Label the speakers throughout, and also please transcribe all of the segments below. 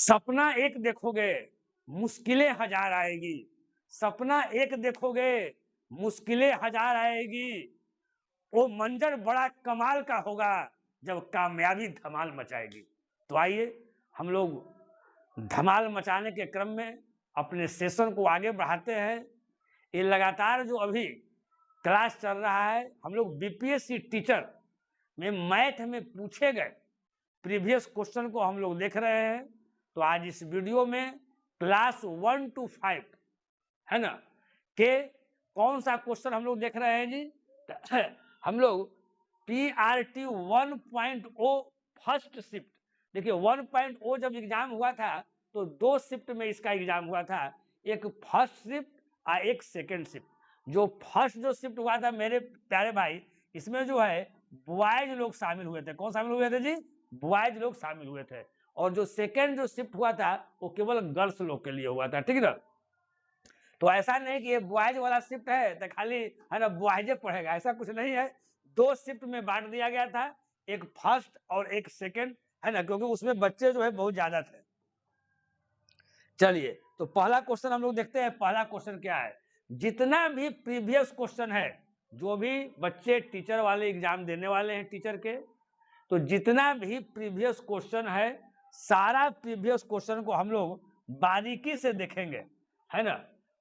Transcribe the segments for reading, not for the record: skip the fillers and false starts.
Speaker 1: सपना एक देखोगे मुश्किलें हजार आएगी। सपना एक देखोगे मुश्किलें हजार आएगी। वो मंजर बड़ा कमाल का होगा जब कामयाबी धमाल मचाएगी। तो आइए हम लोग धमाल मचाने के क्रम में अपने सेशन को आगे बढ़ाते हैं। ये लगातार जो अभी क्लास चल रहा है, हम लोग बीपीएससी टीचर में मैथ में पूछे गए प्रीवियस क्वेश्चन को हम लोग देख रहे हैं। तो आज इस वीडियो में क्लास 1 to 5 है ना के कौन सा क्वेश्चन हम लोग देख रहे हैं जी। हम लोग PRT 1.0 फर्स्ट शिफ्ट, देखिए 1.0 जब एग्जाम हुआ था तो 2 शिफ्ट में इसका एग्जाम हुआ था, एक फर्स्ट शिफ्ट और एक सेकेंड शिफ्ट। जो फर्स्ट जो शिफ्ट हुआ था मेरे प्यारे भाई, इसमें जो है बॉयज लोग शामिल हुए थे। कौन शामिल हुए थे जी? बॉयज लोग शामिल हुए थे। और जो सेकेंड जो शिफ्ट हुआ था वो केवल गर्ल्स लोग के लिए हुआ था, ठीक है ना। तो ऐसा नहीं कि ये बॉयज वाला शिफ्ट है तो खाली है ना बॉयजे पढ़ेगा, ऐसा कुछ नहीं है। 2 शिफ्ट में बांट दिया गया था, एक फर्स्ट और एक सेकेंड, है ना, क्योंकि उसमें बच्चे जो है बहुत ज्यादा थे। चलिए तो पहला क्वेश्चन हम लोग देखते हैं। पहला क्वेश्चन क्या है? जितना भी प्रीवियस क्वेश्चन है, जो भी बच्चे टीचर वाले एग्जाम देने वाले हैं टीचर के, तो जितना भी प्रीवियस क्वेश्चन है, सारा प्रीवियस क्वेश्चन को हम लोग बारीकी से देखेंगे, है ना।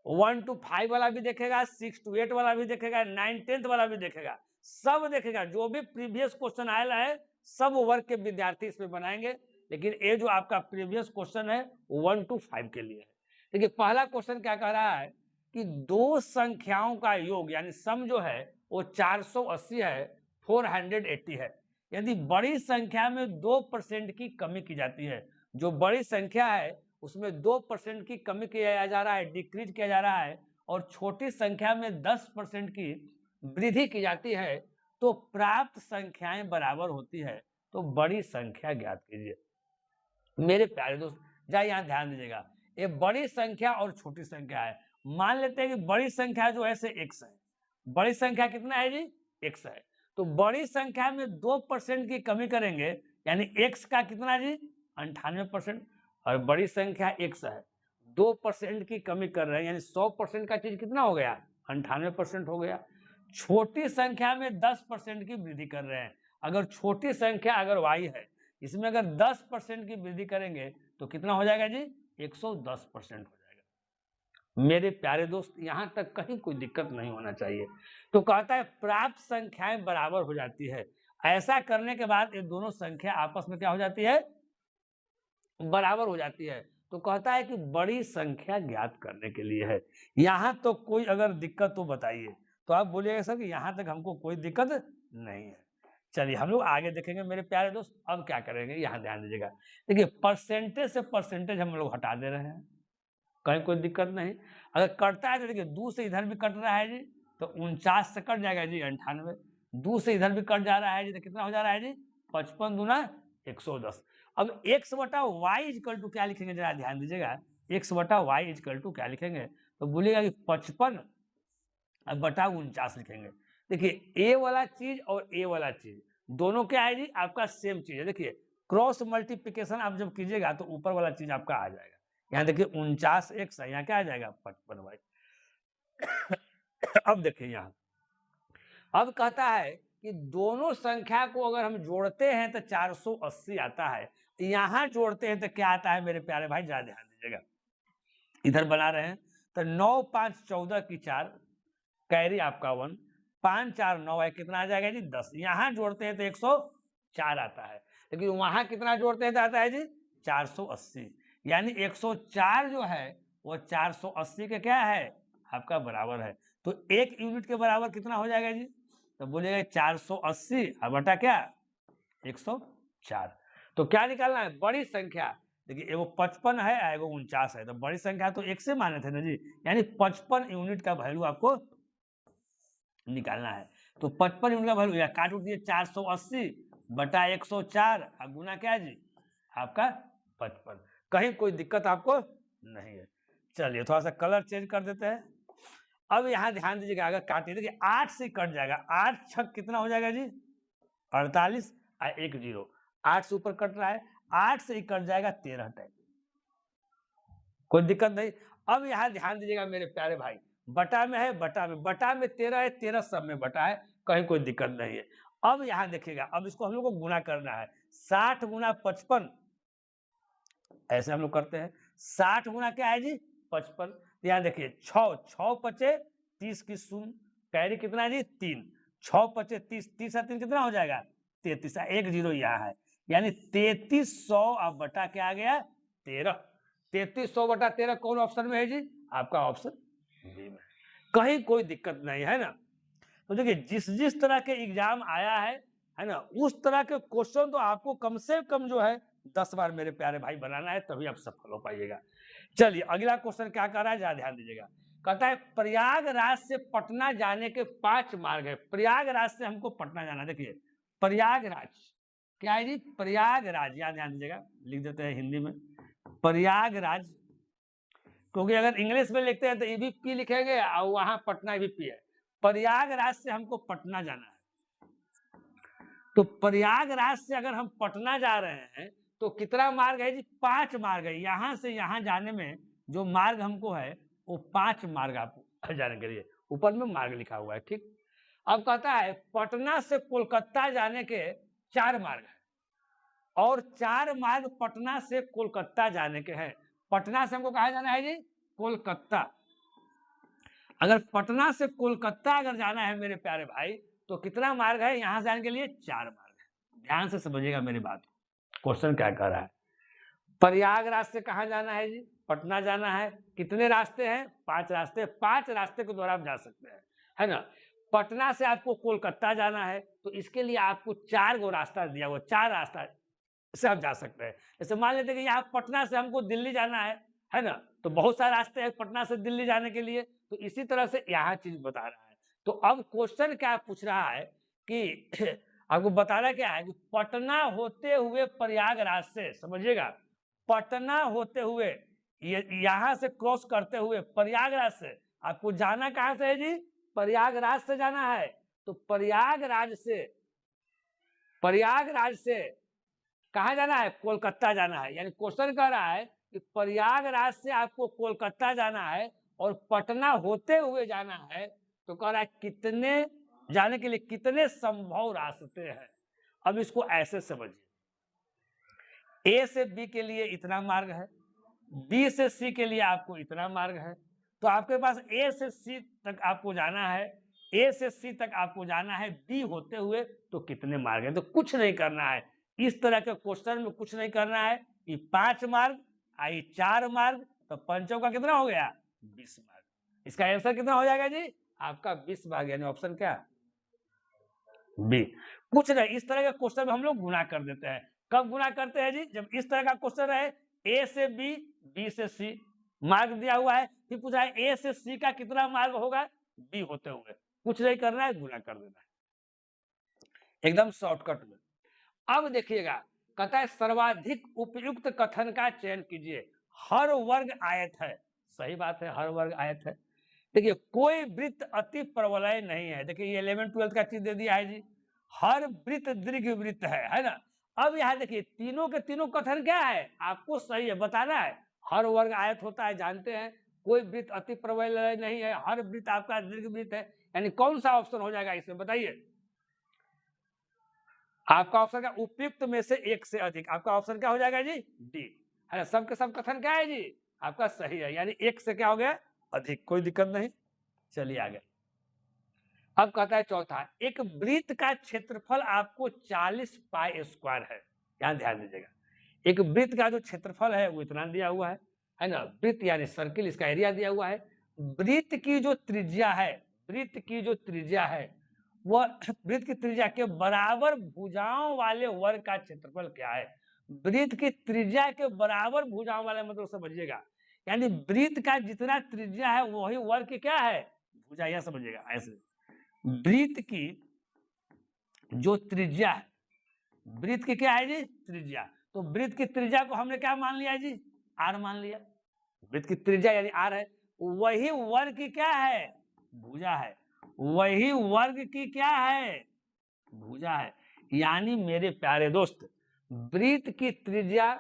Speaker 1: 1 to 5 वाला भी देखेगा, 6 to 8 वाला भी देखेगा, 9 10th वाला भी देखेगा, सब देखेगा। जो भी प्रीवियस क्वेश्चन आया है सब वर्ग के विद्यार्थी इसमें बनाएंगे। लेकिन ये जो आपका प्रीवियस क्वेश्चन है 1 to 5 के लिए है। देखिए पहला क्वेश्चन क्या कह रहा है कि दो संख्याओं का योग यानी सम जो है वो 480 है, 480 है। यदि बड़ी संख्या में 2% की कमी की जाती है, जो बड़ी संख्या है उसमें 2% की कमी किया जा रहा है, डिक्रीज किया जा रहा है, और छोटी संख्या में 10% की वृद्धि की जाती है, तो प्राप्त संख्याएं बराबर होती है। तो बड़ी संख्या ज्ञात कीजिए। मेरे प्यारे दोस्त जरा यहाँ ध्यान दीजिएगा, ये बड़ी संख्या और छोटी संख्या है। मान लेते हैं कि बड़ी संख्या जो है से x है। बड़ी संख्या कितना है जी? x है। तो बड़ी संख्या में 2% की कमी करेंगे यानी x का कितना जी? 98%। और बड़ी संख्या x है, 2% की कमी कर रहे हैं यानी 100% का चीज कितना हो गया? 98% हो गया। छोटी संख्या में 10% की वृद्धि कर रहे हैं। अगर छोटी संख्या अगर y है, इसमें अगर 10% की वृद्धि करेंगे तो कितना हो जाएगा जी? 110% हो जाएगा। मेरे प्यारे दोस्त यहाँ तक कहीं कोई दिक्कत नहीं होना चाहिए। तो कहता है प्राप्त संख्याएं बराबर हो जाती है। ऐसा करने के बाद ये दोनों संख्या आपस में क्या हो जाती है? बराबर हो जाती है। तो कहता है कि बड़ी संख्या ज्ञात करने के लिए है। यहाँ तो कोई अगर दिक्कत तो बताइए। तो आप बोलिएगा सर कि यहाँ तक हमको कोई दिक्कत नहीं है। चलिए हम लोग आगे देखेंगे मेरे प्यारे दोस्त। अब क्या करेंगे यहाँ ध्यान दीजिएगा। देखिए परसेंटेज से परसेंटेज हम लोग हटा दे रहे हैं, कहीं कोई दिक्कत नहीं। अगर कटता है तो देखिए 2 से इधर भी कट रहा है जी, तो 49 से कट जाएगा जी 98। 2 से इधर भी कट जा रहा है जी, तो कितना हो जा रहा है जी? 55 दूना 110। अब x बटा वाई इजकल टू क्या लिखेंगे जरा ध्यान दीजिएगा। x बटा वाई इजकल टू क्या लिखेंगे? तो बोलिएगा कि 55 बटा 49 लिखेंगे। देखिए ए वाला चीज और ए वाला चीज दोनों क्या है जी? आपका सेम चीज है। देखिए क्रॉस मल्टीप्लिकेशन आप जब कीजिएगा तो ऊपर वाला चीज आपका आ जाएगा। यहाँ देखिए 49x है, यहाँ क्या आ जाएगा? 55y। अब देखिए यहाँ, अब कहता है कि दोनों संख्या को अगर हम जोड़ते हैं तो 480 आता है। यहाँ जोड़ते हैं तो क्या आता है मेरे प्यारे भाई? जरा ध्यान दीजिएगा। इधर बना रहे हैं तो 9 5 14 की 4 कैरी आपका 1, 5 4 9 है, कितना आ जाएगा जी? 10। यहाँ जोड़ते हैं तो 104 आता है, लेकिन वहां कितना जोड़ते हैं तो आता है जी? 480। यानी 104 जो है वो 480 के क्या है? आपका बराबर है। तो 1 यूनिट के बराबर कितना हो जाएगा जी? तो बोलिएगा 480 बटा क्या? 104। तो क्या निकालना है? बड़ी संख्या। देखिए एगो 55 है, एगो 49 है, तो बड़ी संख्या तो 1 से माने थे ना जी, यानी 55 यूनिट का वैल्यू आपको निकालना है। तो 55 यूनिट का वैल्यू या काट उठ दिए 480 बटा 104 और गुना क्या है जी? आपका 55। कहीं कोई दिक्कत आपको नहीं है। चलिए थोड़ा सा कलर चेंज कर देते हैं। अब यहाँ ध्यान दीजिएगा, अगर काटिए देखिए 8 से कट जाएगा, 8 छक कितना हो जाएगा जी? 48 और 1 0। 8 से ऊपर कट रहा है, 8 से ही कट जाएगा 13 टाइम। कोई दिक्कत नहीं। अब यहाँ ध्यान दीजिएगा मेरे प्यारे भाई, बटा में है, बटा में 13 है, 13 सब में बटा है, कहीं कोई दिक्कत नहीं है। अब यहाँ देखिएगा, अब इसको हम लोग को गुणा करना है, 60 गुना 55, ऐसे हम लोग करते हैं। 60 गुना क्या है जी 55। यहाँ देखिए 6 6 पचे 30 की शून्य, कैरी कितना है जी 3, 6 पचे 30, 30 3 कितना हो जाएगा 33, एक जीरो यहाँ है, यानी 3300 अब बटा क्या आ गया 13। 3300 बटा 13 कौन ऑप्शन में है जी, आपका ऑप्शन बी में। कहीं कोई दिक्कत नहीं है ना। तो देखिए जिस तरह के एग्जाम आया है ना, उस तरह के क्वेश्चन तो आपको कम से कम जो है 10 बार मेरे प्यारे भाई बनाना है, तभी आप सफल हो पाइएगा। चलिए अगला क्वेश्चन क्या कर रहा है, जरा ध्यान दीजिएगा। कहता है प्रयागराज से पटना जाने के 5 मार्ग है। प्रयागराज से हमको पटना जाना, देखिए प्रयागराज क्या है जी, प्रयागराज, याद ध्यान दीजिएगा, लिख देते हैं हिंदी में प्रयागराज, क्योंकि अगर इंग्लिश में लिखते हैं तो EVP लिखेंगे और वहां पटना EVP है। प्रयागराज से हमको पटना जाना है, तो प्रयागराज से अगर हम पटना जा रहे हैं तो कितना मार्ग है जी, 5 मार्ग है। यहां से यहां जाने में जो मार्ग हमको है वो 5 मार्ग आपको जाने के लिए, ऊपर में मार्ग लिखा हुआ है, ठीक। अब कहता है पटना से कोलकाता जाने के 4 मार्ग है, और 4 मार्ग पटना से कोलकाता जाने के हैं। पटना से हमको कहा जाना है जी कोलकाता। अगर पटना से कोलकाता अगर जाना है मेरे प्यारे भाई, तो कितना मार्ग है यहां से जाने के लिए, 4 मार्ग है। ध्यान से समझिएगा मेरी बात, क्वेश्चन क्या कह रहा है। प्रयागराज से कहां जाना है जी, पटना जाना है। कितने रास्ते हैं, 5 रास्ते, 5 रास्ते के द्वारा आप जा सकते हैं, है ना। पटना से आपको कोलकाता जाना है, तो इसके लिए आपको 4 गो रास्ता दिया हुआ, 4 रास्ता से आप जा सकते हैं। जैसे मान लेते हैं कि यहाँ पटना से हमको दिल्ली जाना है ना, तो बहुत सारे रास्ते हैं पटना से दिल्ली जाने के लिए, तो इसी तरह से यहाँ चीज बता रहा है। तो अब क्वेश्चन क्या पूछ रहा है कि आपको बताना क्या है कि पटना होते हुए प्रयागराज से, समझिएगा, पटना होते हुए यहाँ से क्रॉस करते हुए प्रयागराज से आपको जाना कहां से है जी, प्रयागराज से जाना है। तो प्रयागराज से कहा जाना है, कोलकाता जाना है। यानी क्वेश्चन कह रहा है कि प्रयागराज से आपको कोलकाता जाना है और पटना होते हुए जाना है, तो कह रहा है कितने जाने के लिए कितने संभव रास्ते हैं। अब इसको ऐसे समझिए, A से B के लिए इतना मार्ग है, B से C के लिए आपको इतना मार्ग है, तो आपके पास A से C तक आपको जाना है, A से C तक आपको जाना है, B होते हुए तो कितने मार्ग है। तो कुछ नहीं करना है, इस तरह के क्वेश्चन में कुछ नहीं करना है कि 5 मार्ग आई 4 मार्ग, तो पंचों का कितना हो गया 20 मार्ग। इसका आंसर कितना हो जाएगा जी, आपका 20 मार्ग, यानी ऑप्शन क्या बी। कुछ नहीं, इस तरह के क्वेश्चन में हम लोग गुना कर देते हैं। कब गुना करते हैं जी, जब इस तरह का क्वेश्चन रहे, A से B, B से C मार्ग दिया हुआ है, फिर पूछा है A से C का कितना मार्ग होगा B होते हुए, कुछ नहीं करना है, गुना कर देना है एकदम शॉर्टकट में। अब देखिएगा, कहता है सर्वाधिक उपयुक्त कथन का चयन कीजिए। हर वर्ग आयत है, सही बात है, हर वर्ग आयत है। देखिए कोई वृत्त अति प्रवलय नहीं है। देखिए ये 11th 12th का चीज दे दिया है जी, हर वृत्त दीर्घ वृत्त है ना। अब यहाँ देखिए तीनों के तीनों कथन क्या है, आपको सही है बताना है। हर वर्ग आयत होता है जानते हैं, कोई वृत्त अति प्रवलय नहीं है, हर वृत्त आपका दीर्घ वृत्त है, यानी कौन सा ऑप्शन हो जाएगा इसमें बताइए। आपका ऑप्शन क्या, उपयुक्त में से एक से अधिक, आपका ऑप्शन क्या हो जाएगा जी डी, है ना। सबके सब कथन क्या है जी आपका सही है, यानी एक से क्या हो गया अधिक, कोई दिक्कत नहीं। चलिए आगे। अब कहता है चौथा, एक वृत्त का क्षेत्रफल आपको 40 पाई स्क्वायर है। यहाँ ध्यान दीजिएगा, एक वृत्त का जो क्षेत्रफल है वो इतना दिया हुआ है ना। वृत्त यानी सर्किल, इसका एरिया दिया हुआ है। वृत्त की जो त्रिज्या है, वृत्त की जो त्रिज्या है वह वृत्त की त्रिज्या के बराबर भुजाओं वाले वर्ग का क्षेत्रफल क्या है। वृत्त की त्रिज्या के बराबर भुजाओं वाले मतलब समझिएगा, यानी वृत्त का जितना त्रिज्या है वही वर्ग की क्या है भुजा, यह समझिएगा ऐसे। वृत्त की जो त्रिज्या है, वृत्त की क्या है जी त्रिज्या, तो वृत्त की त्रिज्या को हमने क्या मान लिया जी आर मान लिया। वृत्त की त्रिज्या यानी आर है, वही वर्ग की क्या है भुजा है, वही वर्ग की क्या है भुजा है। यानी मेरे प्यारे दोस्त, वृत्त की त्रिज्या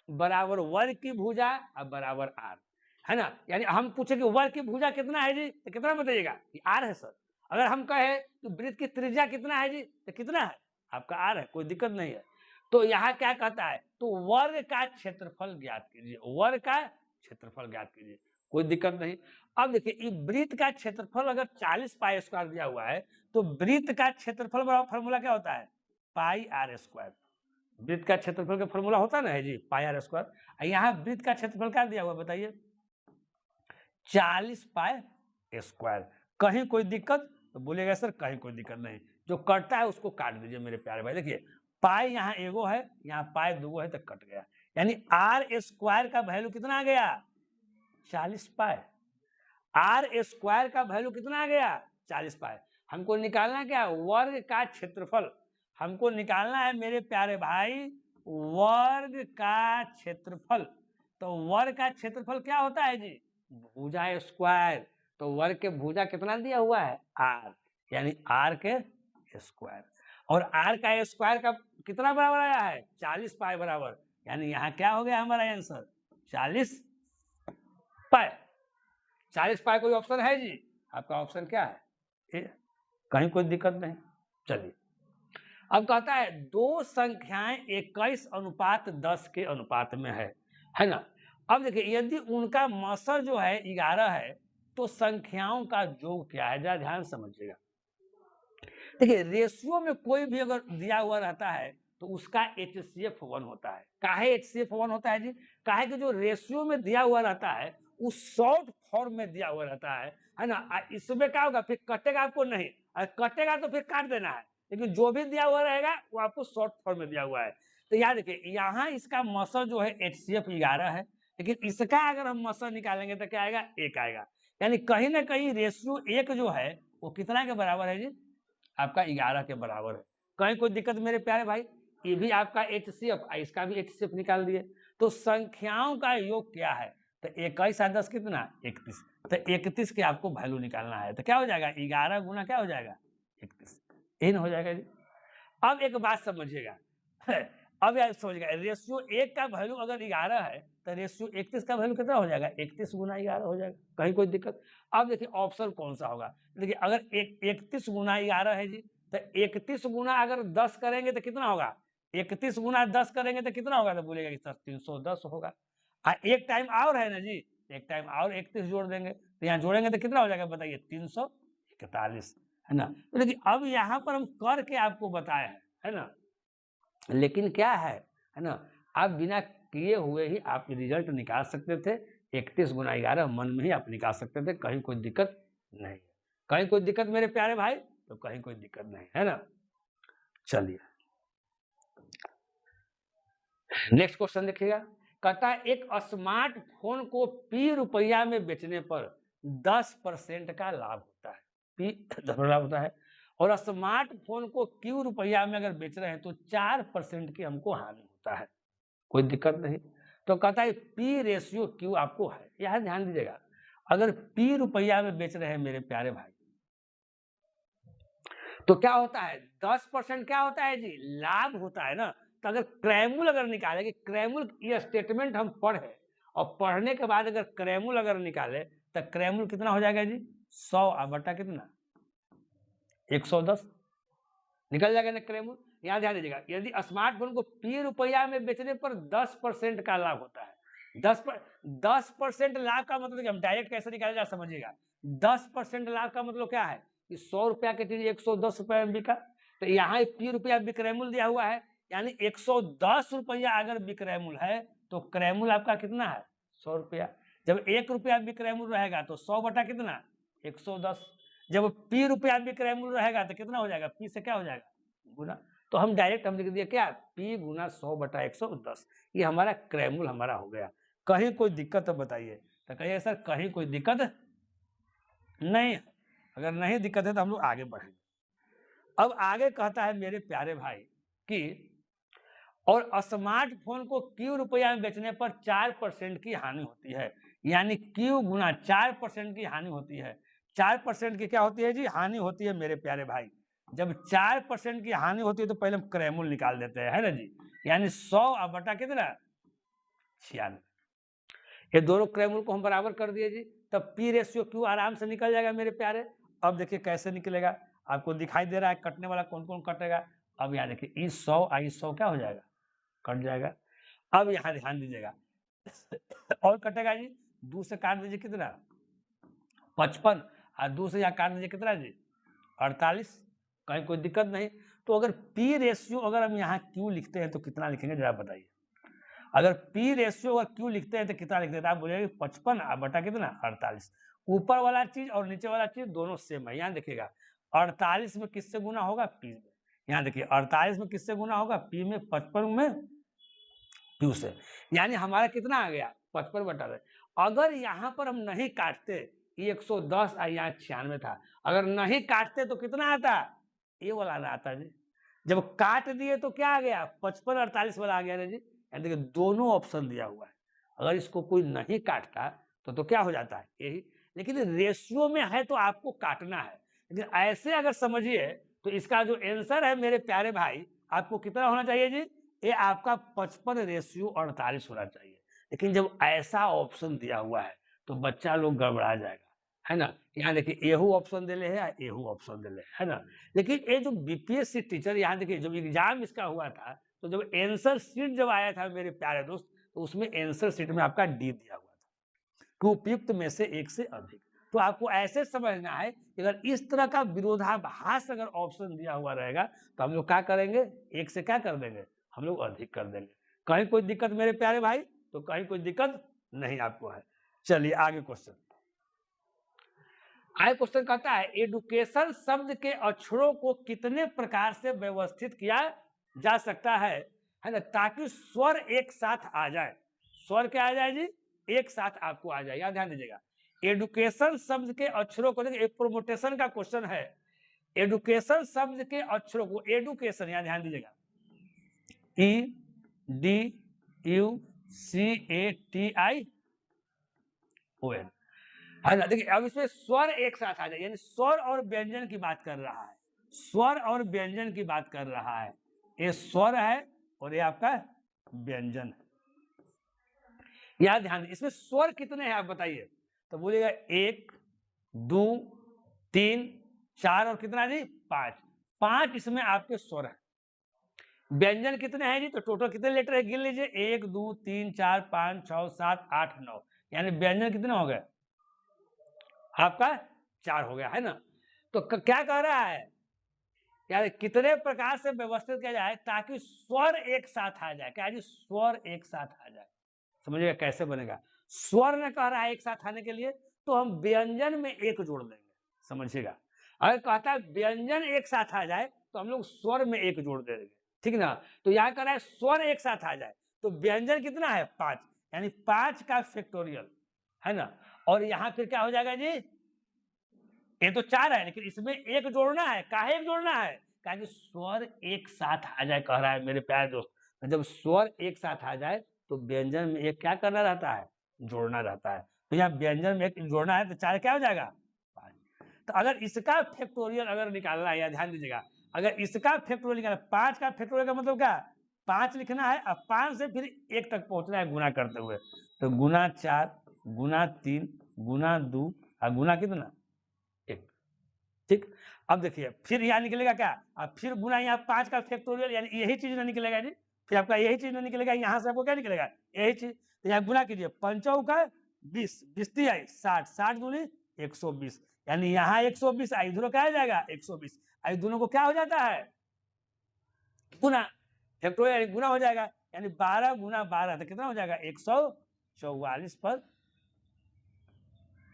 Speaker 1: बराबर वर्ग की भुजा और बराबर आर, है ना। यानी हम पूछे कि वर्ग की भुजा कितना है जी, तो कितना बताइएगा कि आर है सर। अगर हम कहे तो वृत्त की त्रिज्या कितना है जी, तो कितना है आपका आर है, कोई दिक्कत नहीं है। तो यहाँ क्या कहता है, तो वर्ग का क्षेत्रफल ज्ञात कीजिए, वर्ग का क्षेत्रफल ज्ञात कीजिए, कोई दिक्कत नहीं। अब देखिए वृत्त का क्षेत्रफल अगर 40 पाई स्क्वायर दिया हुआ है, तो वृत्त का क्षेत्रफल बराबर फॉर्मूला क्या होता है, पाई आर स्क्वायर। वृत्त का क्षेत्रफल का फॉर्मूला होता है ना है जी, पाई आर स्क्वायर। यहाँ वृत्त का क्षेत्रफल क्या दिया हुआ बताइए, 40 पाई स्क्वायर। कहीं कोई दिक्कत, तो बोलेगा सर कहीं कोई दिक्कत नहीं, जो कटता है उसको काट दीजिए मेरे प्यारे भाई। देखिए पाई यहाँ एगो है, यहाँ पाई दूगो है, तो कट गया। यानी आर स्क्वायर का वैल्यू कितना आ गया, 40 पाई। आर स्क्वायर का वैल्यू कितना आ गया, 40 पाई। हमको निकालना क्या, वर्ग का क्षेत्रफल। हमको निकालना है मेरे प्यारे भाई वर्ग का क्षेत्रफल। तो वर्ग का क्षेत्रफल क्या होता है जी, भुजा स्क्वायर। तो वर्ग के भुजा कितना दिया हुआ है, आर, यानी आर के स्क्वायर। और आर का स्क्वायर का कितना बराबर आया है, 40 पाई बराबर। यानी यहाँ क्या हो गया हमारा आंसर, 40 पाई। 40 पाई कोई ऑप्शन है जी, आपका ऑप्शन क्या है ए? कहीं कोई दिक्कत नहीं। चलिए अब कहता है दो संख्याएं 21:10 के अनुपात में है ना। अब देखिए यदि उनका मसर जो है 11 है, तो संख्याओं का योग क्या है, जरा ध्यान समझिएगा। देखिए रेशियो में कोई भी अगर दिया हुआ रहता है तो उसका HCF 1 होता है। काहे HCF 1 होता है जी, काहे कि जो रेशियो में दिया हुआ रहता है उस शॉर्ट फॉर्म में दिया हुआ रहता है ना। इसमें क्या होगा, फिर कटेगा आपको नहीं, कटेगा तो फिर काट देना है, लेकिन जो भी दिया हुआ रहेगा वो आपको शॉर्ट फॉर्म में दिया हुआ है। तो याद रखिए यहाँ इसका मसर जो है HCF 11 है, लेकिन इसका अगर हम मसर निकालेंगे तो क्या आएगा, 1 आएगा। यानी कहीं ना कहीं रेशियो 1 जो है वो कितना के बराबर है जी, आपका 11 के बराबर है। कहीं कोई दिक्कत मेरे प्यारे भाई, ये भी आपका HCF, इसका भी HCF निकाल दिए। तो संख्याओं का योग क्या है, तो 21 और 10 कितना, 31। तो 31 के आपको वैल्यू निकालना है, तो क्या हो जाएगा 11 गुना क्या हो जाएगा 31, इन हो जाएगा जी। अब एक बात समझिएगा अब यार समझिएगा, रेशियो 1 का वैल्यू अगर 11 है तो रेशियो 31 का वैल्यू कितना हो जाएगा, 31 गुना 11 हो जाएगा। कहीं कोई दिक्कत। अब देखिए ऑप्शन कौन सा होगा, देखिए अगर 31 गुना 11 है जी, तो 31 गुना अगर 10 करेंगे तो कितना होगा, 31 गुना 10 करेंगे तो कितना होगा, तो बोलेगा कि सर 310 होगा। एक टाइम और है ना जी, एक टाइम और 31 जोड़ देंगे, तो यहाँ जोड़ेंगे तो कितना हो जाएगा बताइए, 341, है ना। तो देखिए अब यहाँ पर हम करके आपको बताए हैं, है ना। लेकिन क्या है ना, आप बिना किए हुए ही आप रिजल्ट निकाल सकते थे। 31 गुना 11 मन में ही आप निकाल सकते थे, कहीं कोई दिक्कत नहीं। कहीं कोई दिक्कत मेरे प्यारे भाई, तो कहीं कोई दिक्कत नहीं, है ना। चलिए नेक्स्ट क्वेश्चन देखिएगा। कहता है एक स्मार्टफोन को P रुपया में बेचने पर 10% का लाभ होता है, P 10% लाभ होता है। और स्मार्टफोन को Q रुपया में अगर बेच रहे हैं तो 4% की हमको हानि होता है, कोई दिक्कत नहीं। तो कहता है P रेशियो Q आपको है, यह ध्यान दीजिएगा। अगर P रुपया में बेच रहे हैं मेरे प्यारे भाई, तो क्या होता है 10% क्या होता है जी, लाभ होता है ना। तो अगर क्रैमूल अगर निकालेंगे, क्रैमूल ये स्टेटमेंट हम पढ़े और पढ़ने के बाद अगर क्रैमूल अगर निकाले तो क्रैमूल कितना हो जाएगा जी, 100 बटा कितना 110 निकल जाएगा ना क्रैमूल। यहाँ ध्यान दीजिएगा, यदि स्मार्टफोन को P रुपया में बेचने पर 10% का लाभ होता है, 10% लाभ का मतलब हम डायरेक्ट कैसे निकाले जा समझिएगा। 10% लाभ का मतलब क्या है कि 100 रुपया की चीज 110 रुपया में बिका, तो यहाँ P रुपया विक्रयमूल दिया हुआ है, यानी 110 रुपया अगर विक्रयमूल है तो क्रयमूल आपका कितना है 100 रुपया। जब 1 रुपया विक्रयमूल रहेगा तो 100 बटा कितना 110। जब P रुपया विक्रयमूल रहेगा तो कितना हो जाएगा, P से क्या हो जाएगा गुना। तो हम डायरेक्ट हम लिख दिया क्या, P गुना 100 बटा 110, ये हमारा क्रयमूल हमारा हो गया। कहीं कोई दिक्कत तो बताइए, तो कहिए सर कहीं कोई दिक्कत नहीं। अगर नहीं दिक्कत है तो हम लोग आगे बढ़ेंगे। अब आगे कहता है मेरे प्यारे भाई कि और स्मार्टफोन को Q रुपया में बेचने पर 4% की हानि होती है, यानी Q गुना 4% की हानि होती है। 4% की क्या होती है जी, हानि होती है मेरे प्यारे भाई। जब 4% की हानि होती है तो पहले हम क्रयमूल निकाल देते हैं, है ना जी। यानी 100 बटा कितना 96। ये दोनों क्रयमूल को हम बराबर कर दिए जी, तब P रेशियो Q आराम से निकल जाएगा मेरे प्यारे। अब देखिए कैसे निकलेगा, आपको दिखाई दे रहा है कटने वाला कौन कौन कटेगा। अब यहाँ देखिए इस 100 इस 100 क्या हो जाएगा, कट जाएगा। अब यहाँ ध्यान दीजिएगा और कटेगा जी, 2 से काट दीजिए कितना 55, और 2 से यहाँ काट दीजिए कितना जी 48, कहीं कोई दिक्कत नहीं। तो अगर P रेशियो अगर हम यहाँ Q लिखते हैं तो कितना लिखेंगे जरा बताइए। अगर P रेशियो अगर Q लिखते हैं तो कितना लिखते हैं, आप बोलेंगे 55 बटा कितना 48। ऊपर वाला चीज और नीचे वाला चीज दोनों सेम है। यहाँ देखिएगा 48 में किससे गुना होगा P में, यहाँ देखिए 48 में किससे गुना होगा P में, 55 में Q से, यानी हमारा कितना आ गया 55 बटा 10। अगर यहाँ पर हम नहीं काटते, ये 110 और यहाँ 96 था, अगर नहीं काटते तो कितना आता, ये वाला ना आता जी। जब काट दिए तो क्या आ गया 55 48 वाला आ गया ना जी। यानी देखिए दोनों ऑप्शन दिया हुआ है, अगर इसको कोई नहीं काटता तो क्या हो जाता है यही, लेकिन रेशियो में है तो आपको काटना है। लेकिन ऐसे अगर समझिए तो इसका जो आंसर है मेरे प्यारे भाई, आपको कितना होना चाहिए जी, ये आपका 55 रेशियो 48 होना चाहिए। लेकिन जब ऐसा ऑप्शन दिया हुआ है तो बच्चा लोग गड़बड़ा जाएगा, है ना। यहाँ देखिए एहू ऑप्शन दे है, एहू ऑप्शन दे है ना। लेकिन ये जो बीपीएससी टीचर, यहाँ देखिए जब एग्जाम इसका हुआ था तो जब आंसर शीट जब आया था मेरे प्यारे दोस्त, तो उसमें आंसर शीट में आपका डी दिया हुआ था कि उपयुक्त में से एक से अधिक। तो आपको ऐसे समझना है कि अगर इस तरह का विरोधाभास अगर ऑप्शन दिया हुआ रहेगा तो हम लोग क्या करेंगे, एक से क्या कर देंगे, हम लोग अधिक कर देंगे। कहीं कोई दिक्कत मेरे प्यारे भाई, तो कहीं कोई दिक्कत नहीं आपको है। चलिए आगे क्वेश्चन। आगे क्वेश्चन कहता है एडुकेशन शब्द के अक्षरों को कितने प्रकार से व्यवस्थित किया जा सकता है ना, ताकि स्वर एक साथ आ जाए। स्वर क्या आ जाए जी, एक साथ आपको आ जाए। यहाँ ध्यान दीजिएगा, एडुकेशन शब्द के अक्षरों को, देखिए एक प्रोमोटेशन का क्वेश्चन है। एडुकेशन शब्द के अक्षरों को, एडुकेशन, यहाँ ध्यान दीजिएगा, EDUCATION है ना। देखिए अब इसमें स्वर एक साथ आ जाए, यानी स्वर और व्यंजन की बात कर रहा है, स्वर और व्यंजन की बात कर रहा है। ये स्वर है और ये आपका व्यंजन है। यह ध्यान, इसमें स्वर कितने हैं आप बताइए, तो बोलिएगा 1 2 3 4 और कितना जी 5, 5 इसमें आपके स्वर है। व्यंजन कितने हैं जी, तो टोटल कितने लेटर है गिन लीजिए, 1 2 3 4 5 6 7 8 9, यानी व्यंजन कितने हो गए आपका 4 हो गया, है ना। तो क्या कह रहा है यार, कितने प्रकार से व्यवस्थित किया जाए ताकि स्वर एक साथ आ जाए। क्या जी, स्वर एक साथ आ जाए। समझिएगा कैसे बनेगा, स्वर ने कह रहा है एक साथ आने के लिए, तो हम व्यंजन में एक जोड़ देंगे। समझिएगा, अगर कहता है व्यंजन एक साथ आ जाए तो हम लोग स्वर में एक जोड़ देंगे, ठीक ना। तो यहाँ कह रहा है स्वर एक साथ आ जाए, तो व्यंजन कितना है 5, यानी 5 का फैक्टोरियल, है ना। और यहाँ फिर क्या हो जाएगा जी, ये तो 4 है लेकिन इसमें एक जोड़ना है। काहे एक जोड़ना है, कि स्वर एक साथ आ जाए, कह रहा है मेरे प्यारे दोस्त। जब स्वर एक साथ आ जाए तो व्यंजन में एक क्या करना रहता है, जोड़ना रहता है। तो यहाँ व्यंजन में एक जोड़ना है तो 4 क्या हो जाएगा 5। तो अगर इसका फैक्टोरियल अगर निकालना है, या ध्यान दीजिएगा, अगर इसका फैक्टोरियल निकालना, 5 का फैक्टोरियल का मतलब क्या, 5 लिखना है और 5 से फिर 1 तक पहुंचना है गुना करते हुए। तो गुना 4 गुना 3 गुना 2 और गुना कितना 1, ठीक। अब देखिए फिर यहाँ निकलेगा क्या, अब फिर गुना यहाँ 5 का फैक्टोरियल, यानी यही चीज ना निकलेगा जी, फिर आपका यही चीज ना निकलेगा, यहाँ से आपको क्या निकलेगा यही चीज। तो यहाँ गुना कीजिए, 5 का 20 20 आई 60 60 दूनी 120, यानी यहाँ 120 इधर क्या आ जाएगा 120, दोनों को क्या हो जाता है गुना, फैक्टोरियल गुना हो जाएगा, यानी 12 गुना 12 तो कितना हो जाएगा 144 पर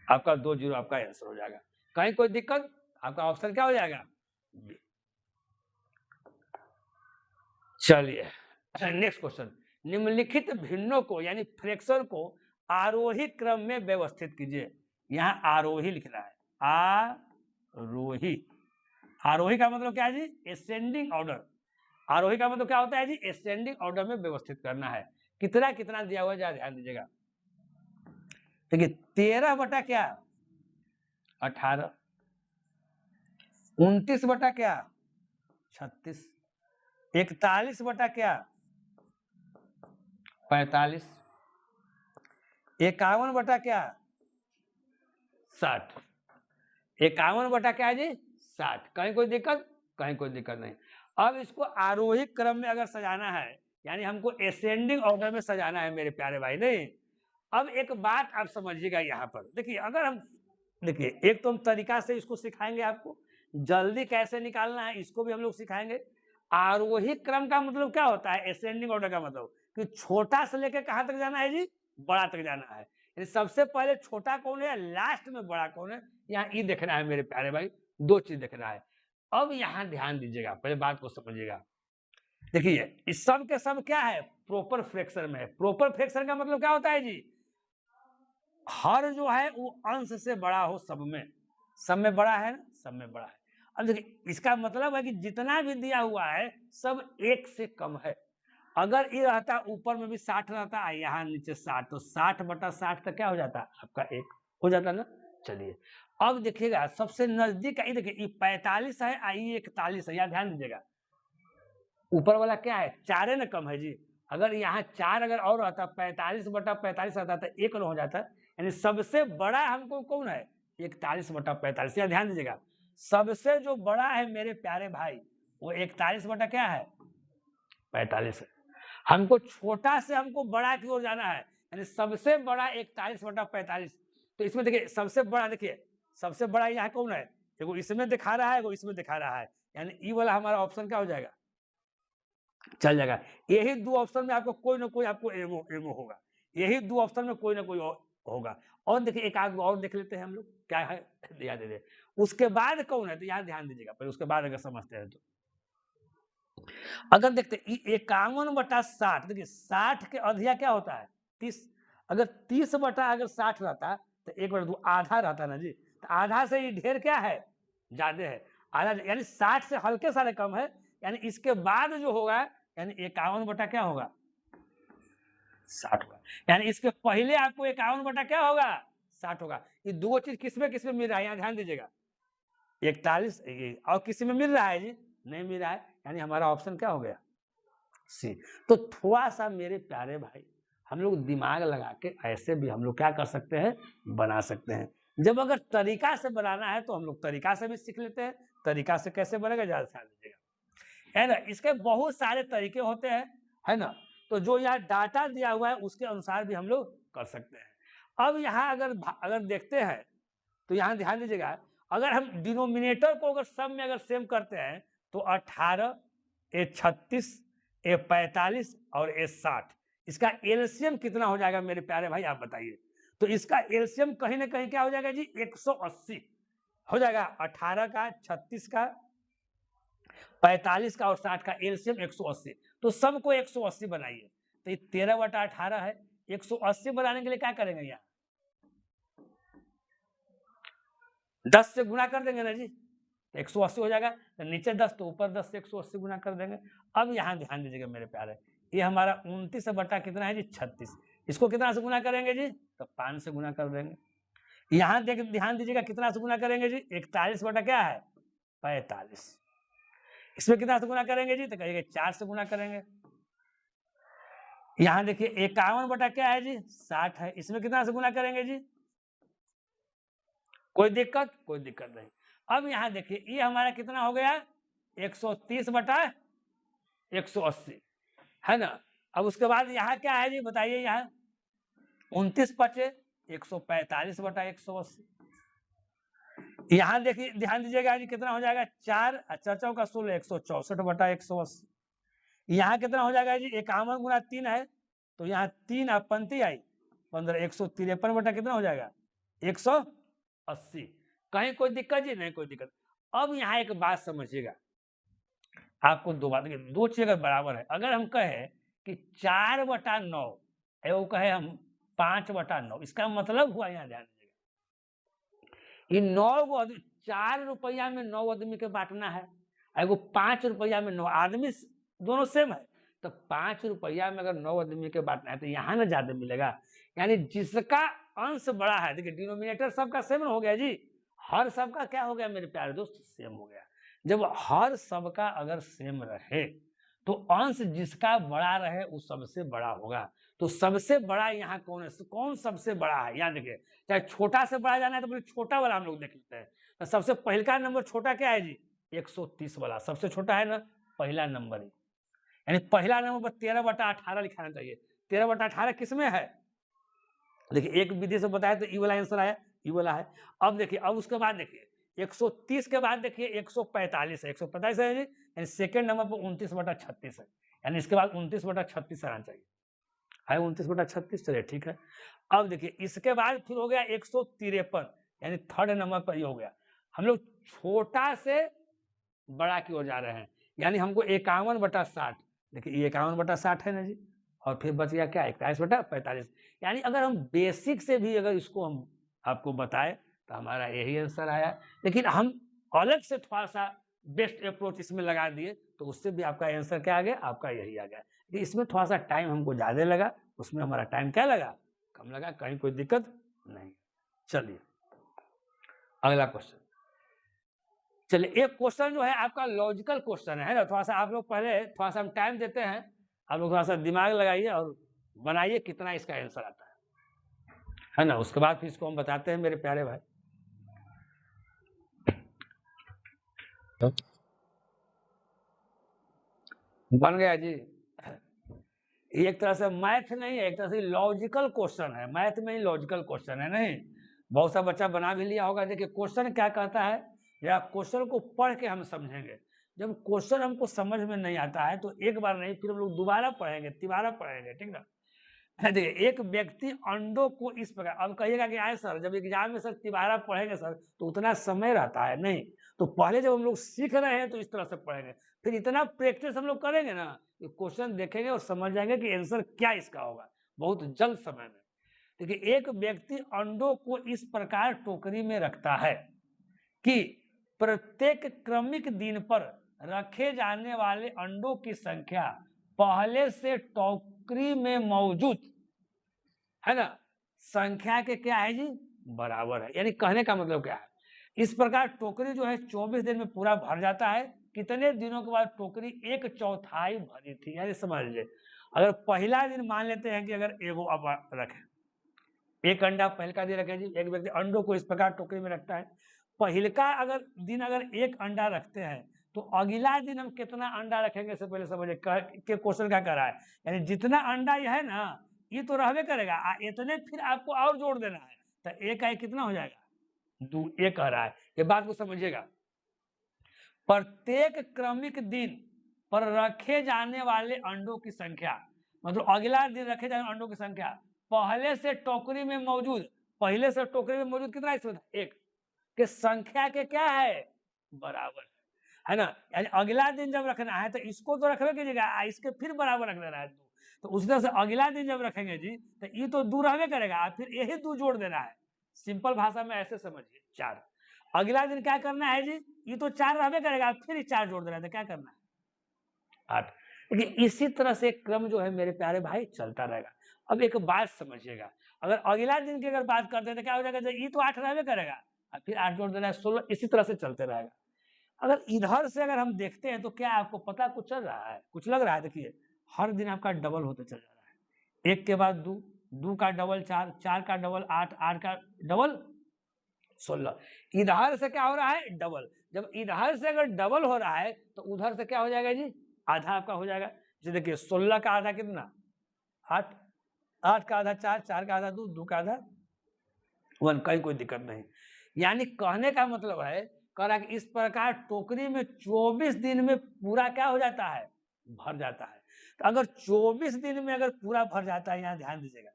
Speaker 1: आपका 20 आपका आंसर हो जाएगा। कहीं कोई दिक्कत, आपका ऑप्शन क्या हो जाएगा। चलिए नेक्स्ट क्वेश्चन, निम्नलिखित भिन्नों को यानी फ्रैक्शन को आरोही क्रम में व्यवस्थित कीजिए। यहाँ आरोही लिखना है, आरोही, आरोही का मतलब क्या है जी, असेंडिंग ऑर्डर। आरोही का मतलब क्या होता है जी, असेंडिंग ऑर्डर में व्यवस्थित करना है। कितना कितना दिया हुआ है ध्यान दीजिएगा, देखिए 13 बटा क्या 18, 29 बटा क्या 36, 41 बटा क्या 45, 51 बटा क्या 60, 51 बटा क्या है जी 60। कहीं कोई दिक्कत, कहीं कोई दिक्कत नहीं। अब इसको आरोही क्रम में अगर सजाना है, यानी हमको असेंडिंग ऑर्डर में सजाना है मेरे प्यारे भाई। नहीं, अब एक बात आप समझिएगा यहाँ पर, देखिए अगर हम देखिए एक तो हम तरीका से इसको सिखाएंगे आपको, जल्दी कैसे निकालना है इसको भी हम लोग सिखाएंगे। आरोही क्रम का मतलब क्या होता है, असेंडिंग ऑर्डर का मतलब कि छोटा से लेकर कहाँ तक जाना है जी, बड़ा तक जाना है। यानी सबसे पहले छोटा कौन है, लास्ट में बड़ा कौन है, यहाँ ई देखना है मेरे प्यारे भाई, दो चीज देखना है। अब यहाँ ध्यान दीजिएगा, पहले बात को समझिएगा। देखिए इस सब के सब क्या है, प्रॉपर फ्रैक्शन में है। प्रॉपर फ्रैक्शन का मतलब क्या होता है जी, हर जो है वो अंश से बड़ा हो सब में बड़ा है ना, सब में बड़ा है। अब देखिए इसका मतलब है कि जितना भी दिया हुआ है सब एक से कम है। अगर ये रहता ऊपर में भी 60 रहता है, यहाँ नीचे 60, तो 60 बटा 60 तक क्या हो जाता है आपका 1 हो जाता ना। चलिए अब देखिएगा सबसे नजदीक आई, देखिए ये 45 है, आई 41 है, यहाँ ध्यान दीजिएगा। ऊपर वाला क्या है, 4 न कम है जी। अगर यहाँ 4 अगर और रहता, 45 बटा 45 रहता तो 1 हो जाता। यानी सबसे बड़ा हमको कौन है, 41 बटा 45। यहाँ ध्यान दीजिएगा, सबसे जो बड़ा है मेरे प्यारे भाई वो 41 बटा क्या है 45 है। हमको छोटा से हमको बड़ा की ओर जाना है, यानी सबसे बड़ा 41 बटा 45। तो इसमें देखिए सबसे बड़ा, देखिए सबसे बड़ा यहाँ कौन है, देखो इसमें दिखा रहा है, वो इसमें दिखा रहा है, यानी ई वाला हमारा ऑप्शन क्या हो जाएगा, चल जाएगा। यही दो ऑप्शन में आपको कोई ना कोई आपको एमओ एमओ होगा, यही दो ऑप्शन में कोई ना कोई होगा। और देखिए एक आध और देख लेते हैं हम लोग क्या है, याद दे। उसके बाद कौन है, तो यहाँ ध्यान दीजिएगा पहले, उसके बाद अगर समझते हैं तो अगर देखते 51 बटा 60, देखिए 60 के अधिया क्या होता है 30। अगर 30 बटा अगर 60 रहता तो 1 बटा 2 आधा रहता ना जी, तो आधा से ये ढेर क्या है, ज्यादा है आधा, यानी 60 से हल्के सारे कम है। यानी इसके बाद जो होगा, यानी 51 बटा क्या होगा 60 होगा। यानी इसके पहले आपको 51 बटा क्या होगा 60 होगा। ये दो चीज किसमें किसमें मिल रहा है, यहाँ ध्यान दीजिएगा। 41 और किसी में मिल रहा है जी, नहीं मिल रहा है, यानी हमारा ऑप्शन क्या हो गया सी। तो थोड़ा सा मेरे प्यारे भाई हम लोग दिमाग लगा के ऐसे भी हम लोग क्या कर सकते हैं, बना सकते हैं। जब अगर तरीका से बनाना है तो हम लोग तरीका से भी सीख लेते हैं। तरीका से कैसे बनेगा, ज्यादा ध्यान दीजिएगा, है ना। इसके बहुत सारे तरीके होते हैं, है ना। तो जो यहाँ डाटा दिया हुआ है उसके अनुसार भी हम लोग कर सकते हैं। अब यहाँ अगर देखते हैं तो यहाँ ध्यान दीजिएगा, अगर हम डिनोमिनेटर को अगर सब में अगर सेम करते हैं तो 18, ए 36, ए 45 और ए 60, इसका एलसीएम कितना हो जाएगा मेरे प्यारे भाई, आप बताइए। तो इसका एलसीएम कहीं ना कहीं क्या हो जाएगा जी 180 हो जाएगा। 18 का, 36 का, 45 का और 60 का एलसीएम 180। तो सबको 180 बनाइए। तो ये 13 बटा 18 है। 180 बनाने के लिए क्या करेंगे, यहाँ 10 से गुना कर देंगे ना जी, 180 हो जाएगा। तो नीचे 10 तो ऊपर 10 से 180 गुना कर देंगे। अब यहाँ ध्यान दीजिएगा मेरे प्यारे, ये हमारा 29 बटा कितना है जी 36। इसको कितना से गुना करेंगे जी, तो 5 से गुना कर देंगे। यहाँ ध्यान दीजिएगा कितना से गुना करेंगे जी, 41 बटा क्या है 45। इसमें कितना से गुना करेंगे जी, तो कहिएगा 4 से गुना करेंगे। यहाँ देखिए 51 बटा क्या है जी 60 है, इसमें कितना से गुना करेंगे जी, कोई दिक्कत, कोई दिक्कत नहीं। अब यहाँ देखिए ये हमारा कितना हो गया 130 बटा 180, है ना। अब उसके बाद यहाँ क्या है जी बताइए, यहाँ 29 बचे 145 बटा 180। यहाँ देखिए ध्यान दीजिएगा जी कितना हो जाएगा 4 4 का 16 164 बटा 180। यहाँ कितना हो जाएगा जी 51 गुना 3 है, तो यहाँ 3 पंक्ति आई 15 153 बटा कितना हो जाएगा 180। कहीं कोई दिक्कत जी, नहीं कोई दिक्कत। अब यहाँ एक बात समझिएगा, आपको दो बात, दो चीज अगर बराबर है, अगर हम कहे कि 4 बटा 9 वो कहे हम 5 बटा 9, इसका मतलब हुआ, यहाँ ध्यान दीजिएगा, ये 9 4 रुपया में 9 आदमी के बांटना है, एगो 5 रुपया में 9 आदमी, दोनों सेम है। तो 5 रुपया में अगर 9 आदमी के बांटना है तो यहाँ ना ज्यादा मिलेगा। यानी जिसका अंश बड़ा है, देखिए डिनोमिनेटर सबका सेम हो गया जी, हर सबका क्या हो गया मेरे प्यारे दोस्त, सेम हो गया। जब हर सबका अगर सेम रहे तो अंश जिसका बड़ा रहे वो सबसे बड़ा होगा। तो सबसे बड़ा यहाँ कौन है, कौन सबसे बड़ा है, यहाँ देखिए, चाहे छोटा से बड़ा जाना है तो बोले छोटा वाला हम लोग देख लेते हैं। तो सबसे पहला नंबर छोटा क्या है जी, 130 वाला सबसे छोटा है ना, पहला नंबर ही, यानी पहला नंबर पर 13/18 लिखाना चाहिए। 13/18 किसमें है, देखिए एक विधि से बताया तो ई वाला आंसर आया, ई वाला है। अब देखिए, अब उसके बाद देखिए 130 के बाद देखिए 145 है, 145 है जी, यानी सेकंड नंबर पर 29/36 है, यानी इसके बाद 29/36 आना चाहिए, है 29/36, चलिए ठीक है। अब देखिए इसके बाद फिर हो गया 153, यानी थर्ड नंबर पर ही हो गया। हम लोग छोटा से बड़ा की ओर जा रहे हैं, यानी हमको 51/60, देखिए ये 51/60 है ना जी, और फिर बच गया क्या 21/45, यानी अगर हम बेसिक से भी अगर इसको हम आपको बताएं तो हमारा यही आंसर आया। लेकिन हम अलग से थोड़ा सा बेस्ट अप्रोच इसमें लगा दिए तो उससे भी आपका आंसर क्या आ गया, आपका यही आ गया। इसमें थोड़ा सा टाइम हमको ज्यादा लगा, उसमें हमारा टाइम क्या लगा, कम लगा, कहीं कोई दिक्कत नहीं। चलिए अगला क्वेश्चन, चलिए एक क्वेश्चन जो है आपका लॉजिकल क्वेश्चन है ना, थोड़ा सा आप लोग पहले थोड़ा सा हम टाइम देते हैं, आप लोग थोड़ा सा दिमाग लगाइए और बनाइए कितना इसका आंसर आता है ना, उसके बाद फिर इसको हम बताते हैं मेरे प्यारे भाई। बन गया जी, एक तरह से मैथ नहीं है, एक तरह से लॉजिकल क्वेश्चन है, मैथ में ही लॉजिकल क्वेश्चन है, नहीं बहुत सा बच्चा बना भी लिया होगा। देखिए क्वेश्चन क्या कहता है, या क्वेश्चन को पढ़ के हम समझेंगे, जब क्वेश्चन हमको समझ में नहीं आता है तो एक बार नहीं फिर हम लोग दोबारा पढ़ेंगे, तिबारा पढ़ेंगे, ठीक ना। देखिए एक व्यक्ति अंडों को इस प्रकार, अब कहिएगा कि आए सर जब एग्जाम में सर तिबारा पढ़ेंगे सर तो उतना समय रहता है, नहीं तो पहले जब हम लोग सीख रहे हैं तो इस तरह से पढ़ेंगे, फिर इतना प्रैक्टिस हम लोग करेंगे ना, क्वेश्चन देखेंगे और समझ जाएंगे कि आंसर क्या इसका होगा बहुत जल्द समय में। देखिए एक व्यक्ति अंडों को इस प्रकार टोकरी में रखता है कि प्रत्येक क्रमिक दिन पर रखे जाने वाले अंडों की संख्या पहले से टोकरी में मौजूद है ना संख्या के क्या है जी, बराबर है। यानी कहने का मतलब क्या है, इस प्रकार टोकरी जो है 24 दिन में पूरा भर जाता है। कितने दिनों के बाद टोकरी 1/4 भरी थी, यानी समझ लीजिए अगर पहला दिन मान लेते हैं कि अगर एगो अब रखें, एक अंडा पहलका दिन रखें जी, एक व्यक्ति अंडों को इस प्रकार टोकरी में रखता है, पहलका अगर दिन अगर एक अंडा रखते हैं तो अगला दिन हम कितना अंडा रखेंगे, इससे पहले समझिए के क्वेश्चन क्या कर रहा है, यानी जितना अंडा यह है ना ये तो रहबे करेगा, इतने फिर आपको और जोड़ देना है, तो एक का कितना हो जाएगा, 2, एक कह रहा है, ये बात को समझिएगा। प्रत्येक क्रमिक दिन पर रखे जाने वाले अंडों की संख्या, मतलब अगला दिन रखे जाने अंडों की संख्या पहले से टोकरी में मौजूद, पहले से टोकरी में मौजूद कितना इसमें एक के संख्या के क्या है, बराबर है ना। यानी अगला दिन जब रखना है तो इसको तो रखबे कीजिएगा, इसके फिर बराबर रख देना है 2, तो उस तरह से अगला दिन जब रखेंगे जी तो ये तो 2 रहबे करेगा, फिर यही 2 जोड़ देना है, सिंपल भाषा में ऐसे समझिए 4। अगला दिन क्या करना है जी, ये तो 4 रहबे करेगा, फिर 4 जोड़ देना है, तो क्या करना है 8। लेकिन इसी तरह से क्रम जो है मेरे प्यारे भाई चलता रहेगा। अब एक बात समझिएगा, अगर अगला दिन की अगर बात करते हैं तो क्या हो जाएगा, ये तो 8 रहबे करेगा, फिर 8 जोड़ देना है 16, इसी तरह से चलते रहेगा। अगर इधर से अगर हम देखते हैं तो क्या आपको पता कुछ चल रहा है, कुछ लग रहा है, देखिए हर दिन आपका डबल होते चल जा रहा है, 1 के बाद 2, 2 का डबल 4, 4 का डबल 8, 8 का डबल 16, इधर से क्या हो रहा है डबल, जब इधर से अगर डबल हो रहा है तो उधर से क्या हो जाएगा जी, आधा आपका हो जाएगा। जैसे देखिए 16 का आधा कितना 8, 8 का आधा 4, 4 का आधा 2, 2 का आधा 1, कहीं कोई दिक्कत नहीं। यानी कहने का मतलब है, कह रहा कि इस प्रकार टोकरी में 24 दिन में पूरा क्या हो जाता है, भर जाता है। तो अगर 24 दिन में अगर पूरा भर जाता है, यहाँ ध्यान दीजिएगा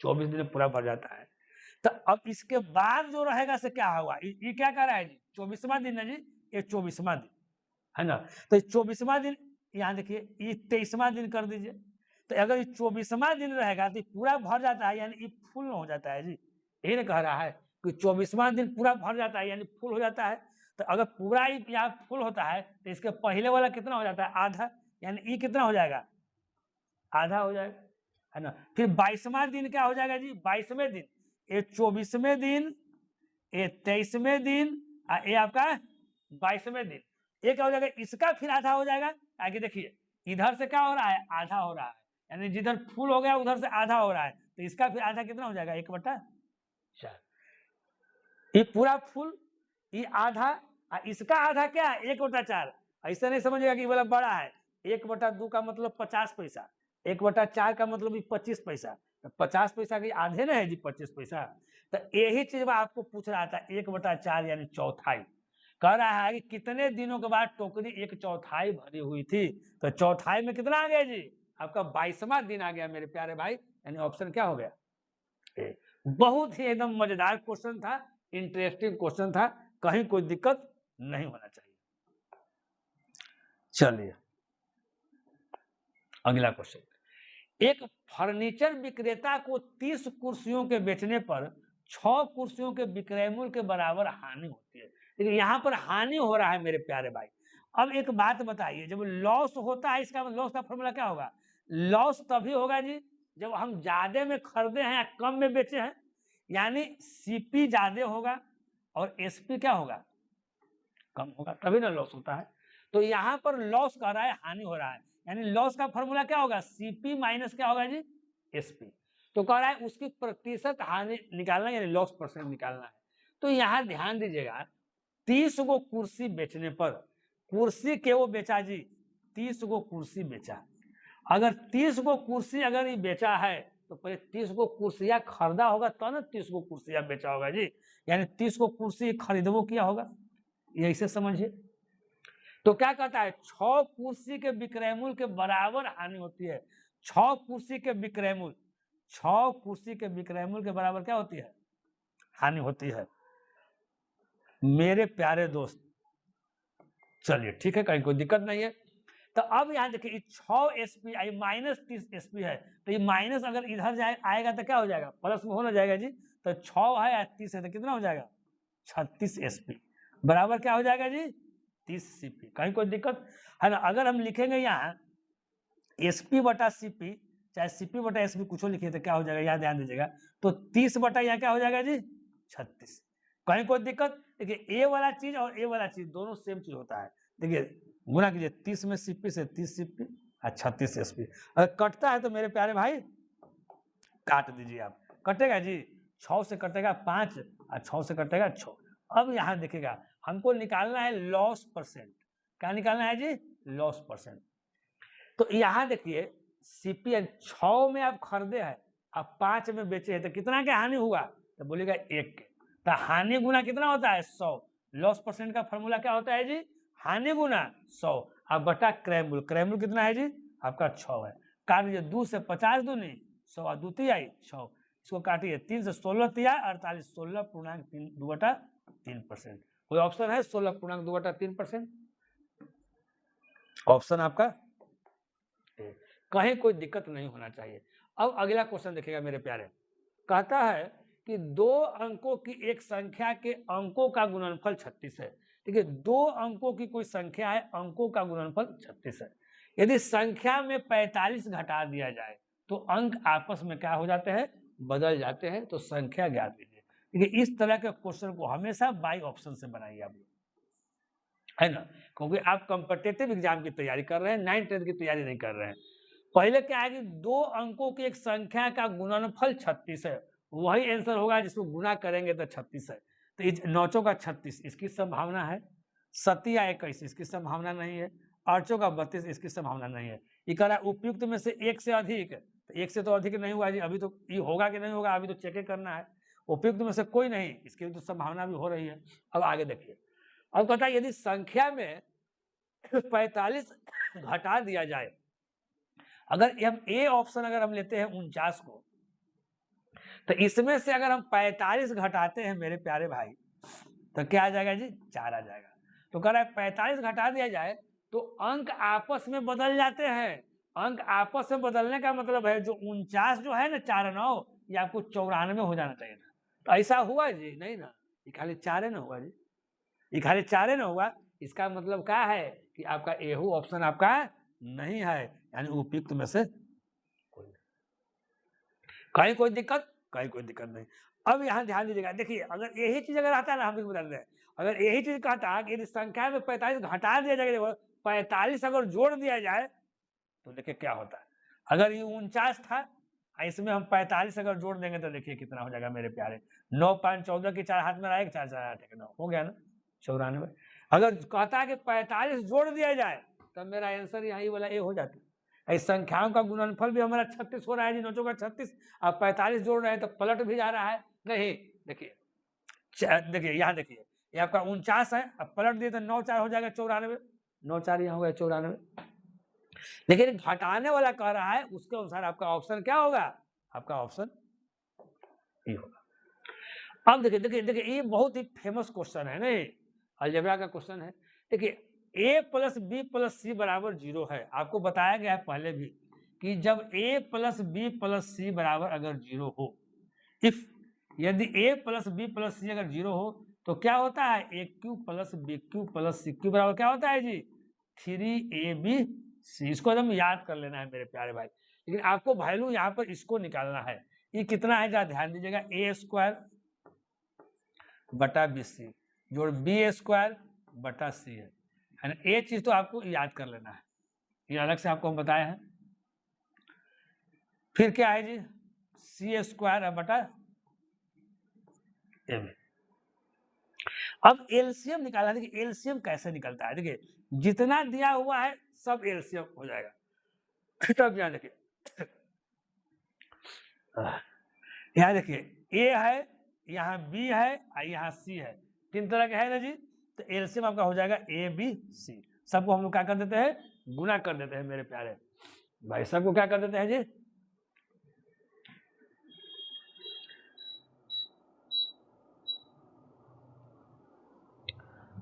Speaker 1: 24 दिन में पूरा भर जाता है, तो अब इसके बाद जो रहेगा से क्या होगा, ये क्या कर रहा है जी, 24वां दिन है जी, ये 24वां दिन है ना, तो 24वां दिन यहाँ देखिए ये 23वां दिन कर दीजिए, तो अगर ये 24वां दिन रहेगा तो पूरा भर जाता है, यानी ये फुल हो जाता है जी, यही ना कह रहा है कि 24वां दिन पूरा भर जाता है यानी फुल हो जाता है। तो अगर पूरा ही यहाँ फुल होता है तो इसके पहले वाला कितना हो जाता है, आधा, यानी ये कितना हो जाएगा, आधा हो जाएगा, है ना। फिर 22वां दिन क्या हो जाएगा जी, 22वें दिन, ये 24वें दिन, ये 23वें दिन, ये आपका 22वें दिन, ये क्या हो जाएगा, इसका फिर आधा हो जाएगा। आगे देखिए इधर से क्या हो रहा है, आधा हो रहा है, यानी जिधर फुल हो गया उधर से आधा हो रहा है, तो इसका फिर आधा कितना हो जाएगा, 1/4। ये पूरा फुल, ये आधा, इसका आधा क्या है, 1/4। ऐसा नहीं समझेगा कि बोला बड़ा है, 1/2 का मतलब 50 पैसा, 1/4 का मतलब 25 पैसा, तो 50 पैसा के आधे ना है जी 25 पैसा। तो यही चीज मैं आपको पूछ रहा था, 1/4 यानी चौथाई। कह रहा है कि कितने दिनों के बाद टोकरी 1/4 भरी हुई थी, तो चौथाई में कितना आ गया जी, आपका 22वां दिन आ गया मेरे प्यारे भाई, यानी ऑप्शन क्या हो गया ए। बहुत ही एकदम मजेदार क्वेश्चन था, इंटरेस्टिंग क्वेश्चन था, कहीं कोई दिक्कत नहीं होना चाहिए। चलिए अगला क्वेश्चन, एक फर्नीचर विक्रेता को 30 कुर्सियों के बेचने पर 6 कुर्सियों के विक्रय मूल्य के बराबर हानि होती है। देखिए यहाँ पर हानि हो रहा है मेरे प्यारे भाई। अब एक बात बताइए, जब लॉस होता है, इसका लॉस का फॉर्मूला क्या होगा, लॉस तभी होगा जी जब हम ज्यादा में खरीदे हैं या कम में बेचे हैं, यानी सीपी ज्यादा होगा और एसपी क्या होगा, कम होगा, तभी ना लॉस होता है। तो यहाँ पर लॉस कर रहा है, हानि हो रहा है, यानी लॉस का फॉर्मूला क्या होगा, सीपी माइनस क्या होगा जी, एसपी। तो कह रहा है उसकी प्रतिशत हानि निकालना, यानी लॉस परसेंट निकालना है। तो यहाँ ध्यान दीजिएगा, 30 गो कुर्सी बेचने पर, कुर्सी के वो बेचा जी, 30 गो कुर्सी बेचा। अगर 30 गो कुर्सी अगर ये बेचा है, तो पहले 30 गो कुर्सियां खरीदा होगा तो ना 30 गो कुर्सियां बेचा होगा जी, यानी 30 गो कुर्सी खरीदबो किया होगा, ये ऐसे समझिए। तो क्या कहता है, 6 कुर्सी के विक्रय मूल्य के बराबर हानि होती है। 6 कुर्सी के विक्रय मूल्य, 6 कुर्सी के विक्रय मूल्य के बराबर क्या होती है, हानि होती है मेरे प्यारे दोस्त। चलिए ठीक है, कहीं कोई दिक्कत नहीं है। तो अब यहाँ देखिए 6 एसपी आई माइनस 30 एसपी है, तो ये माइनस अगर इधर जाए आएगा तो क्या हो जाएगा, प्लस में होना जाएगा जी। तो 6 है या 30 है तो कितना हो जाएगा, 36 एसपी बराबर क्या हो जाएगा जी, 30 सीपी। कहीं कोई दिक्कत है ना। अगर हम लिखेंगे यहाँ एसपी बटा सीपी, चाहे सीपी बटा एसपी कुछ लिखिए तो क्या हो जाएगा, यहाँ ध्यान दीजिएगा, तो 30 बटा यहाँ क्या हो जाएगा जी, 36। कहीं कोई दिक्कत, देखिए ए वाला चीज और ए वाला चीज दोनों सेम चीज होता है। देखिए गुना कीजिए, 30 में सीपी से 30 सीपी और 36 एसपी। अगर कटता है तो मेरे प्यारे भाई काट दीजिए आप, कटेगा जी, 6 से कटेगा 5 और 6 से कटेगा 6। अब यहाँ देखिएगा हमको निकालना है लॉस परसेंट, क्या निकालना है जी, लॉस परसेंट। तो यहाँ देखिए सीपी 6 में आप खरीदे हैं, आप 5 में बेचे हैं, तो कितना का हानि हुआ, तो बोलेगा 1 के। तो हानि गुना कितना होता है, 100। लॉस परसेंट का फॉर्मूला क्या होता है जी, हानि गुना 100 अब बटा क्रय मूल्य। क्रय मूल्य कितना है जी, आपका 6 है। काट दीजिए, 2 से 50 दूनी 100 और 2 तिहाई 6, इसको काटिए, 3 से 16 तिहाई 48, 16.2/3%। कोई ऑप्शन है 16.2/3%, ऑप्शन आपका कहीं कोई दिक्कत नहीं होना चाहिए। अब अगला क्वेश्चन देखिएगा मेरे प्यारे, कहता है कि 2 अंकों की एक संख्या के अंकों का गुणनफल 36 है। देखिए 2 अंकों की कोई संख्या है, अंकों का गुणनफल 36 है। यदि संख्या में 45 घटा दिया जाए तो अंक आपस में क्या हो जाते हैं, बदल जाते हैं। तो संख्या ज्ञात कीजिए। देखिए इस तरह के क्वेश्चन को हमेशा बाई ऑप्शन से बनाइए आप लोग, है ना, क्योंकि आप कॉम्पिटिटिव एग्जाम की तैयारी कर रहे हैं, 9th 10th की तैयारी नहीं कर रहे हैं। पहले क्या है कि 2 अंकों की एक संख्या का गुणनफल 36 है, वही आंसर होगा जिसको गुना करेंगे तो 36 है। तो 9 का 36 इसकी संभावना है, 7 या 21 इसकी संभावना नहीं है, 8 का 32 इसकी संभावना नहीं है। ये कह रहा है उपयुक्त में से 1 से अधिक, तो 1 से तो अधिक नहीं हुआ जी, अभी तो ये होगा कि नहीं होगा अभी तो चेक करना है। उपयुक्त में से कोई नहीं, इसकी तो संभावना भी हो रही है। अब आगे देखिए, अब कहता है यदि संख्या में 45 घटा दिया जाए, अगर हम ए ऑप्शन अगर हम लेते हैं 49 को, तो इसमें से अगर हम 45 घटाते हैं मेरे प्यारे भाई, तो क्या आ जाएगा जी, 4 आ जाएगा। तो कह रहा है 45 घटा दिया जाए तो अंक आपस में बदल जाते हैं। अंक आपस में बदलने का मतलब है जो 49 जो है ना 4 9, ये आपको 94 हो जाना चाहिए था। तो ऐसा हुआ जी नहीं ना, ये खाली 4 ना हुआ जी, ये खाली 4 ना हुआ। इसका मतलब क्या है कि आपका एहू ऑप्शन आपका नहीं है, यानी उपयुक्त में से कोई नहीं। कहीं कोई दिक्कत, कहीं कोई दिक्कत नहीं। अब यहाँ ध्यान दीजिएगा, देखिए अगर यही चीज अगर आता है ना, हम भी बता रहे हैं, अगर यही चीज कहता है कि यदि संख्या में 45 घटा दिया जाएगा, 45 अगर जोड़ दिया जाए तो देखिए क्या होता है। अगर ये 49 था, इसमें हम 45 अगर जोड़ देंगे तो देखिए कितना हो जाएगा मेरे प्यारे, 9 5 14 की 4 हाथ में आएगा, 4 4 8 9 हो गया ना 94। अगर कहता है कि 45 जोड़ दिया जाए तब मेरा आंसर यही वाला ए हो जाता है। इस संख्याओं का गुणनफल भी हमारा 36 हो रहा है जी, 9 चौका 36। अब 45 जोड़ रहे हैं तो पलट भी जा रहा है, नहीं देखिए देखिए यहाँ देखिए ये आपका 49 है, अब पलट दिए तो 9 4 हो जाएगा 94, 9 4 यहाँ हो गया 94। लेकिन घटाने वाला कह रहा है उसके अनुसार आपका ऑप्शन क्या होगा, आपका ऑप्शन ए होगा। अब देखिए देखिए देखिए ये बहुत ही फेमस क्वेश्चन है नहीं, अलजेब्रा का क्वेश्चन है। देखिए a plus b plus c बराबर 0 है, आपको बताया गया है पहले भी कि जब a plus b plus c बराबर अगर 0 हो, इफ यदि a plus b plus c अगर 0 हो तो क्या होता है, a cube plus b cube plus c cube बराबर क्या होता है जी, 3ab। इसको एकदम याद कर लेना है मेरे प्यारे भाई, लेकिन आपको वैल्यू यहाँ पर इसको निकालना है। ये कितना है जरा ध्यान दीजिएगा, ए स्क्वायर बटा बी सी जोड़ बी स्क्वायर बटा सी है ना, ये चीज तो आपको याद कर लेना है, ये अलग से आपको हम बताए हैं। फिर क्या है जी, सी स्क्वायर बटा ए बी। अब एलसीएम निकालना, देखिए एलसीएम कैसे निकलता है, देखिए जितना दिया हुआ है सब एलसीएम हो जाएगा। तब यहाँ देखिए यहाँ देखिए ए है, यहाँ बी है और यहाँ सी है, तीन तरह के है ना जी, तो एलसीएम आपका हो जाएगा ए बी सी। सबको हम लोग क्या कर देते हैं, गुना कर देते हैं मेरे प्यारे भाई, सबको क्या कर देते हैं जी,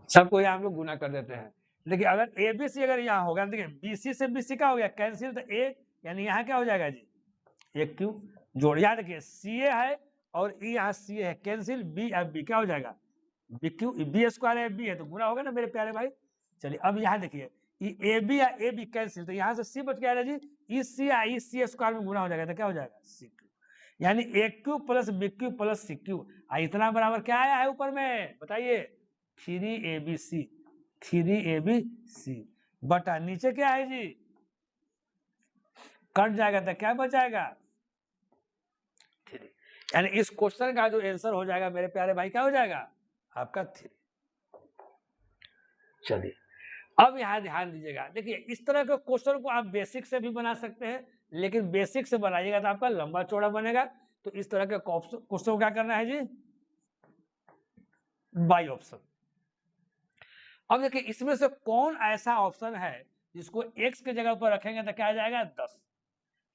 Speaker 1: सबको यहाँ हम लोग गुना कर देते हैं। देखिए अगर ए बी सी अगर यहाँ होगा, देखिए बी सी से बी सी का हो गया कैंसिल, तो ए यानी यहाँ क्या हो जाएगा जी, ए क्यू जोड़, यहाँ देखिए सी ए है और ई यहाँ सी ए है, कैंसिल बी अब बी क्या हो जाएगा, बी क्यू, बी स्क्वायर है बी है तो गुना होगा ना मेरे प्यारे भाई। चलिए अब यहाँ देखिए ए बी या ए बी कैंसिल, तो यहाँ से सी बच गया ना जी, ई सी या ई सी स्क्वायर में गुना हो जाएगा तो क्या हो जाएगा सी क्यू, यानी a cube plus b cube plus c cube, इतना बराबर क्या आया है ऊपर में बताइए, 3abc, 3abc बटा नीचे क्या है जी, कट जाएगा तो क्या बचाएगा 3, यानी इस क्वेश्चन का जो आंसर हो जाएगा मेरे प्यारे भाई क्या हो जाएगा आपका 3। चलिए अब यहाँ ध्यान दीजिएगा, देखिए इस तरह के क्वेश्चन को आप बेसिक से भी बना सकते हैं, लेकिन बेसिक से बनाइएगा तो आपका लंबा चौड़ा बनेगा। तो इस तरह के क्वेश्चन को क्या करना है जी, बाई ऑप्शन। अब देखिए इसमें से कौन ऐसा ऑप्शन है जिसको x के जगह पर रखेंगे तो क्या आ जाएगा 10,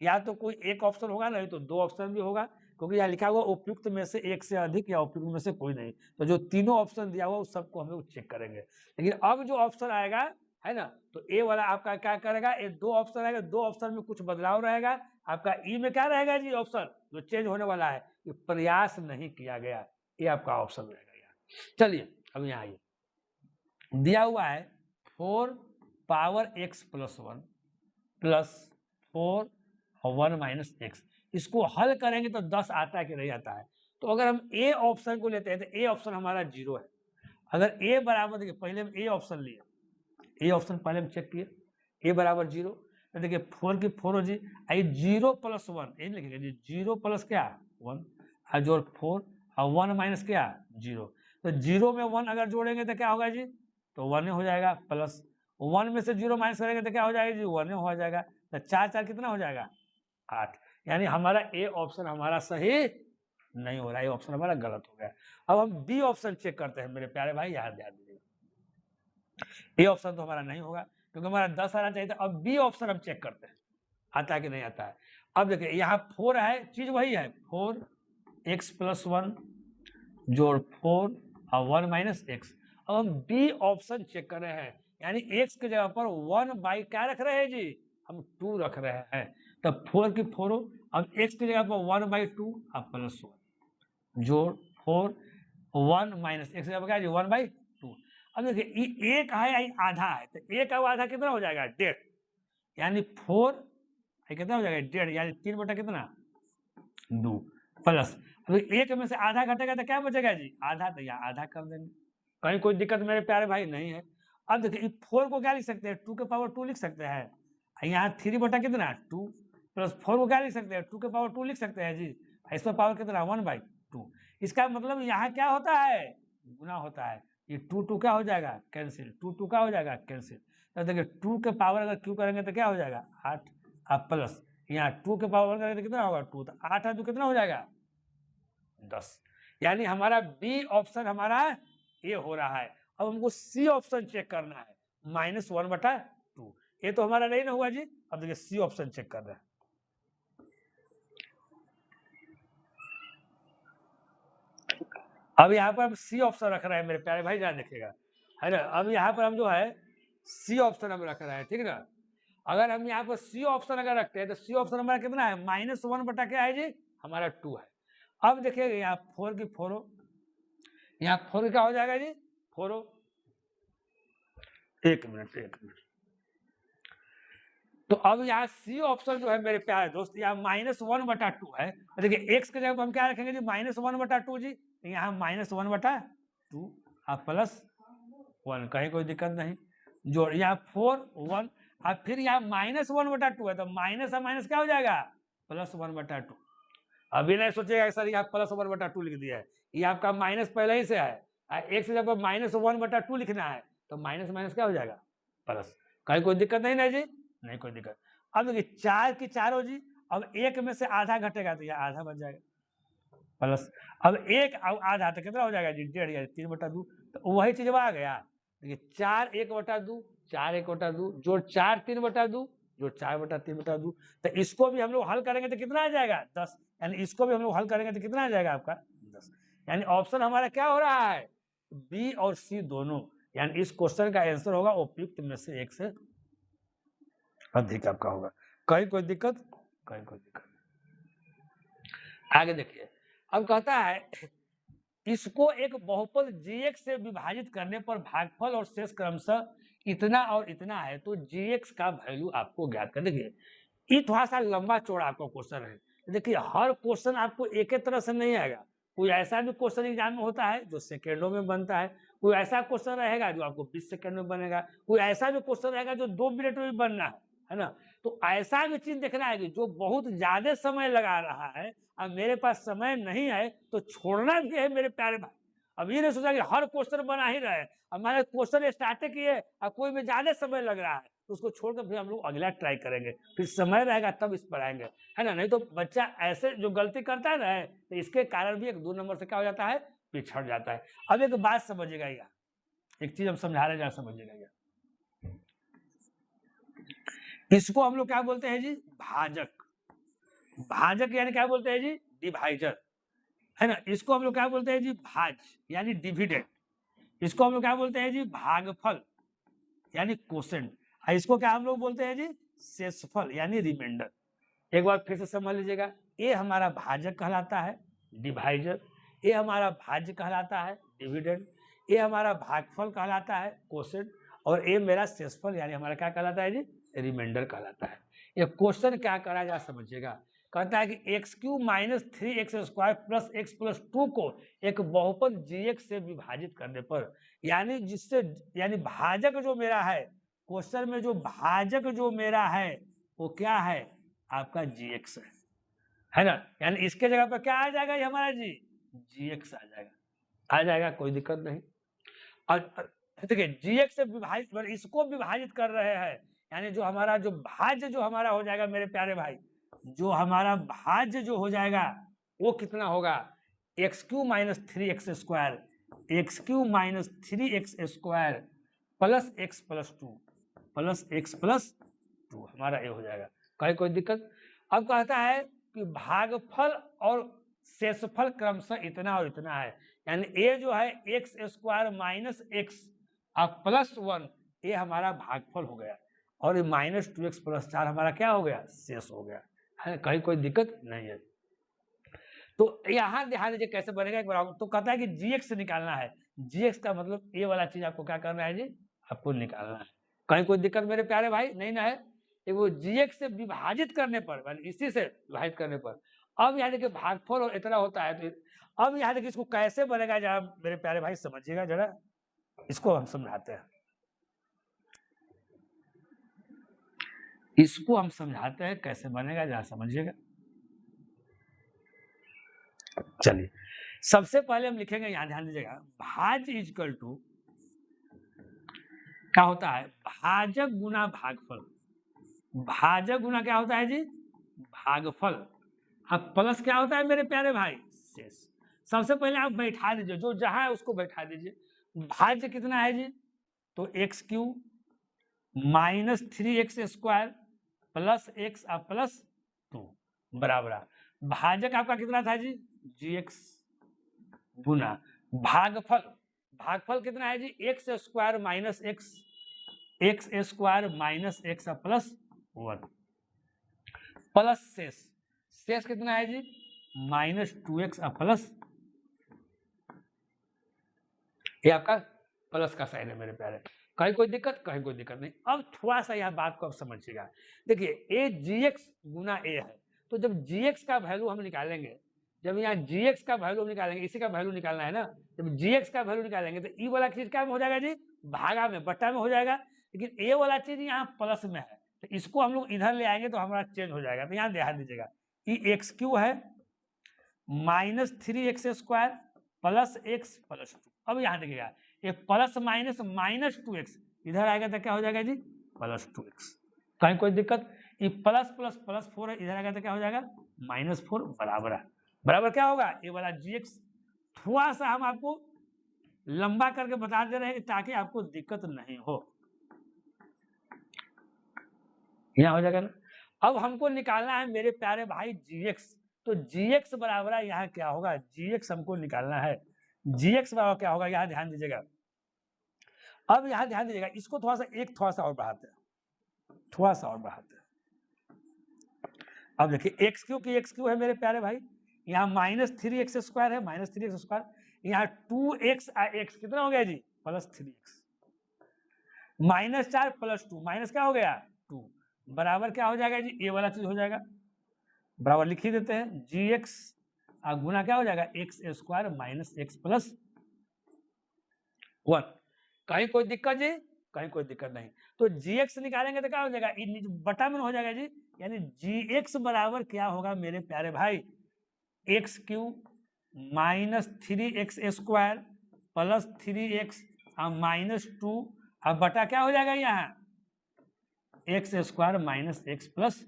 Speaker 1: या तो कोई एक ऑप्शन होगा नहीं तो दो ऑप्शन भी होगा, क्योंकि यहाँ लिखा हुआ उपयुक्त में से एक से अधिक या उपयुक्त में से कोई नहीं, तो जो तीनों ऑप्शन दिया हुआ उस सबको हम लोग चेक करेंगे। लेकिन अब जो ऑप्शन आएगा है ना, तो ए वाला आपका क्या करेगा, ये दो ऑप्शन आएगा, दो ऑप्शन में कुछ बदलाव रहेगा, आपका ई में क्या रहेगा जी ऑप्शन जो चेंज होने वाला है, ये प्रयास नहीं किया गया, ये आपका ऑप्शन रहेगा यहाँ। चलिए अब यहाँ आइए, दिया हुआ है 4 पावर x प्लस 1 प्लस 4 और 1 माइनस एक्स, इसको हल करेंगे तो 10 आता है कि नहीं आता है। तो अगर हम ए ऑप्शन को लेते हैं तो ए ऑप्शन हमारा 0 है। अगर ए बराबर, देखिए पहले हम ए ऑप्शन लिए, ए ऑप्शन पहले हम चेक किए, ए बराबर 0, तो देखिए 4 की 4 हो जी, 0 प्लस 1 ये लिखेंगे जी, 0 प्लस क्या 1 और जोड़ 4 और 1 माइनस क्या 0, तो 0 में 1 अगर जोड़ेंगे तो क्या होगा जी, तो 1 हो जाएगा, प्लस 1 में से 0 माइनस करेंगे तो क्या हो जाएगा जी 1 हो जाएगा, तो 4 4 कितना हो जाएगा 8, यानी हमारा ए ऑप्शन हमारा सही नहीं हो रहा है, ऑप्शन हमारा गलत हो गया। अब हम बी ऑप्शन चेक करते हैं मेरे प्यारे भाई, याद ध्यान दीजिएगा, ए ऑप्शन तो हमारा नहीं होगा क्योंकि हमारा 10 आना चाहिए था। अब बी ऑप्शन हम चेक करते हैं आता है कि नहीं आता है। अब देखिए यहाँ 4 है, चीज वही है, 4x प्लस 1 जोड़ 4 और 1 माइनस एक्स। अब हम बी ऑप्शन चेक कर रहे हैं, यानी x की जगह पर 1 बाई क्या रख रहे हैं जी, हम 2 रख रहे हैं, तब 4 की 4 हो, अब x की जगह पर 1 बाई 2 और प्लस 1 जोड़ 4 1 माइनस एक्स जगह क्या है जी 1 बाई 2। अब देखिए ये एक है या आधा है, तो एक का आधा कितना हो जाएगा 1.5, यानी 4 कितना हो जाएगा 1.5, यानी 3 बटा कितना 2 प्लस, तो एक में से आधा घटेगा तो क्या बचेगा जी आधा, तो यहाँ आधा कर देंगे, कहीं कोई दिक्कत मेरे प्यारे भाई नहीं है। अब देखिए 4 को क्या लिख सकते हैं 2 के पावर 2 लिख सकते हैं, यहाँ 3 बटा कितना 2, +4 को क्या लिख सकते हैं, 2 के पावर 2 लिख सकते हैं जी। इसमें पावर कितना, 1/2। इसका मतलब यहाँ क्या होता है, गुना होता है। ये 2 क्या हो जाएगा, कैंसिल, 2 क्या हो जाएगा, कैंसिल। तो देखिए 2 के पावर अगर क्यू करेंगे तो क्या हो जाएगा, 8, अब प्लस यहाँ 2 के पावर करेंगे तो कितना होगा, 2, तो 8 है तो कितना हो जाएगा, 10। यानी हमारा बी ऑप्शन हमारा ये हो रहा है। अब हमको सी ऑप्शन चेक करना है, -1/2। ये तो हमारा नहीं ना हुआ जी। अब देखिए सी ऑप्शन चेक कर रहे हैं। अब यहाँ पर हम सी ऑप्शन रख रहे हैं मेरे प्यारे भाई, ध्यान देखिएगा, है ना। अब यहाँ पर हम जो है सी ऑप्शन हम रख रहे हैं, ठीक है ना। अगर हम यहाँ पर सी ऑप्शन अगर रखते हैं तो सी ऑप्शन हमारा कितना है, -1 क्या है जी, हमारा 2 है। अब देखिएगा यहाँ 4 की 4 हो, यहाँ 4 क्या हो जाएगा जी, 4 हो। एक मिनट। तो अब यहाँ सी ऑप्शन जो है मेरे प्यारे दोस्त, यहाँ -1/2 है। देखिए एक्स के जगह पर हम क्या रखेंगे जी, -1/2 जी। यहाँ -1/2 अब +1, कहीं कोई दिक्कत नहीं। जोड़ यहाँ 4, 1, अब फिर यहाँ -1/2 है तो माइनस और माइनस क्या हो जाएगा, +1/2। अभी नहीं सोचेगा सर यहाँ +1/2 लिख दिया है, ये आपका माइनस पहले ही से है। एक्स के जगह पर -1/2 लिखना है तो माइनस माइनस क्या हो जाएगा, प्लस। कहीं कोई दिक्कत नहीं ना जी, नहीं कोई दिक्कत। अब देखिए 4 की 4 हो जी, अब एक में से आधा घटेगा तो यह आधा बच जाएगा, प्लस। अब एक आधा तो कितना हो जाएगा जी, 1.5 यानी 3/2। तो वही चीज आ गया। देखिए 4 1/2, 4 1/2, जोड़ 4 3/2, जो 4/3/2। तो इसको भी हम लोग हल करेंगे तो कितना आ जाएगा, 10। यानी इसको भी हम लोग हल करेंगे तो कितना आ जाएगा आपका, 10। यानी ऑप्शन हमारा क्या हो रहा है, बी और सी दोनों। यानी इस क्वेश्चन का आंसर होगा उपयुक्त में से एक से अधिक आपका होगा। कहीं कोई दिक्कत, कहीं कोई दिक्कत। आगे देखिए, अब कहता है इसको एक बहुपद gx से विभाजित करने पर भागफल और शेष क्रमशः इतना और इतना है, तो gx का वैल्यू आपको ज्ञात कर। देखिए ये थोड़ा सा लंबा चौड़ा आपका क्वेश्चन है। देखिए हर क्वेश्चन आपको एक ही तरह से नहीं आएगा। कोई ऐसा भी क्वेश्चन एग्जाम में होता है जो सेकेंडों में बनता है, कोई ऐसा क्वेश्चन रहेगा जो आपको 20 सेकंड में बनेगा, कोई ऐसा भी क्वेश्चन रहेगा जो 2 मिनट में भी बनना है ना। तो ऐसा भी चीज देखना है कि जो बहुत ज्यादा समय लगा रहा है, अब मेरे पास समय नहीं है तो छोड़ना भी है मेरे प्यारे भाई। अब ये नहीं सोचा कि हर क्वेश्चन बना ही रहे, हमारे क्वेश्चन स्टार्ट किए और कोई में ज्यादा समय लग रहा है तो उसको छोड़कर फिर हम लोग अगला ट्राई करेंगे, फिर समय रहेगा तब इस पर आएंगे, है ना। नहीं तो बच्चा ऐसे जो गलती करता है ना तो इसके कारण भी 1-2 नंबर से क्या हो जाता है, पिछड़ जाता है। अब एक बात समझिएगा, यार एक चीज हम समझा रहे हैं, समझिएगा यार। इसको हम लोग क्या बोलते हैं जी, भाजक। भाजक यानी क्या बोलते हैं जी, डिवाइजर, है ना। इसको हम लोग क्या बोलते हैं जी, भाज यानी डिविडेंड। इसको हम लोग क्या बोलते हैं जी, भागफल यानी कोसेंट। इसको क्या हम लोग बोलते हैं जी, शेषफल यानी रिमाइंडर। एक बार फिर से समझ लीजिएगा, ये हमारा भाजक कहलाता है, डिवाइजर। ये हमारा भाज्य कहलाता है, डिविडेंड। ये हमारा भागफल कहलाता है, कोसेंट। और ये मेरा शेषफल यानी हमारा क्या कहलाता है जी, रिमाइंडर कहलाता है। ये क्वेश्चन क्या करा जा समझिएगा, कहता है कि x³ - 3x² + x+2 को एक बहुपद gx से विभाजित करने पर, यानी जिससे यानी भाजक जो मेरा है, क्वेश्चन में जो भाजक जो मेरा है वो क्या है, आपका gx है ना। यानी इसके जगह पर क्या आ जाएगा, ये हमारा gx आ जाएगा, कोई दिक्कत नहीं। और देखिए gx से विभाजित, इसको विभाजित कर रहे हैं, यानी जो हमारा जो भाज्य जो हमारा हो जाएगा मेरे प्यारे भाई, जो हमारा भाज्य जो हो जाएगा वो कितना होगा, x³ - 3x² x³ - 3x² plus x+2 हमारा ये हो जाएगा, कहीं कोई दिक्कत। अब कहता है कि भागफल और शेषफल क्रमशः इतना और इतना है, यानी ये जो है x² - x +1 ये हमारा भागफल हो गया, और ये -2x + 4 हमारा क्या हो गया, शेष हो गया, है कहीं कोई दिक्कत नहीं है। तो यहाँ ध्यान दीजिए कैसे बनेगा एक बार। तो कहता है कि gx से निकालना है, gx का मतलब ये वाला चीज आपको क्या करना है जी, आपको निकालना है। कहीं कोई दिक्कत मेरे प्यारे भाई नहीं ना है। वो gx से विभाजित करने पर, इसी से विभाजित करने पर, अब यहाँ देखिए भागफल और इतना होता है, तो अब यहाँ देखिए इसको कैसे बनेगा जरा मेरे प्यारे भाई समझिएगा जरा, इसको हम समझाते हैं। इसको हम समझाते हैं कैसे बनेगा, जरा समझिएगा। चलिए, सबसे पहले हम लिखेंगे, यहां ध्यान दीजिएगा, भाज्य इजकल टू क्या होता है, भाजक गुना भागफल। भाजक गुना क्या होता है जी, भागफल। अब प्लस क्या होता है मेरे प्यारे भाई, शेष। सबसे पहले आप बैठा दीजिए, जो जहां है उसको बैठा दीजिए। भाज्य कितना है जी, तो x cube minus 3x square plus x plus 2 बराबर। भाजक आपका कितना था जी, gx गुना भागफल। भागफल कितना है जी, x square minus x square minus x plus 1 plus शेष। शेष कितना है जी, माइनस 2x प्लस, ये आपका प्लस का साइन है मेरे प्यारे। कहीं कोई दिक्कत, कहीं कोई दिक्कत नहीं। अब थोड़ा सा यह बात को आप समझिएगा। देखिए ए gx गुना ए है, तो जब gx का वैल्यू हम निकालेंगे, जब यहाँ gx का वैल्यू हम निकालेंगे, इसी का वैल्यू निकालना है ना, जब gx का वैल्यू निकालेंगे तो ई वाला चीज क्या में हो जाएगा जी, भागा में, बट्टा में हो जाएगा। लेकिन ए वाला चीज यहाँ प्लस में है, तो इसको हम लोग इधर ले आएंगे तो हमारा चेंज हो जाएगा। तो यहाँ ध्यान दीजिएगा, ई एक्स क्यू है minus 3x square plus x plus 2। अब यहाँ देखिएगा, ये प्लस माइनस माइनस 2x इधर आएगा तो क्या हो जाएगा जी, प्लस 2x। कहीं कोई दिक्कत, ये प्लस प्लस प्लस 4 है, इधर आएगा तो क्या हो जाएगा, माइनस 4 बराबर है। बराबर क्या होगा, ये वाला gx। थोड़ा सा हम आपको लंबा करके बता दे रहे हैं ताकि आपको दिक्कत नहीं हो। यहाँ हो जाएगा ना। अब हमको निकालना है मेरे प्यारे भाई gx, तो gx बराबर यहाँ क्या होगा, gx हमको निकालना है। gx बराबर क्या होगा, यहाँ ध्यान दीजिएगा। अब यहाँ ध्यान दीजिएगा, इसको थोड़ा सा और बढ़ाते हैं, थोड़ा सा और बढ़ाते हैं। अब देखिए एक्स क्यू की एक्स क्यू है मेरे प्यारे भाई, यहाँ माइनस 3x स्क्वायर है, माइनस 3x स्क्वायर, यहाँ 2x x कितना हो गया जी, plus 3x, minus 4 plus 2 minus क्या हो गया 2 बराबर क्या हो जाएगा जी, ये वाला चीज हो जाएगा। बराबर लिख ही देते हैं, gx गुना क्या हो जाएगा, x square minus x plus 1। कहीं कोई दिक्कत जी, कहीं कोई दिक्कत नहीं। तो gx निकालेंगे तो क्या हो जाएगा, बटा में हो जाएगा जी, यानी gx बराबर क्या होगा मेरे प्यारे भाई, x cube minus 3x square plus 3x minus 2 अब बटा क्या हो जाएगा यहाँ, x square minus x plus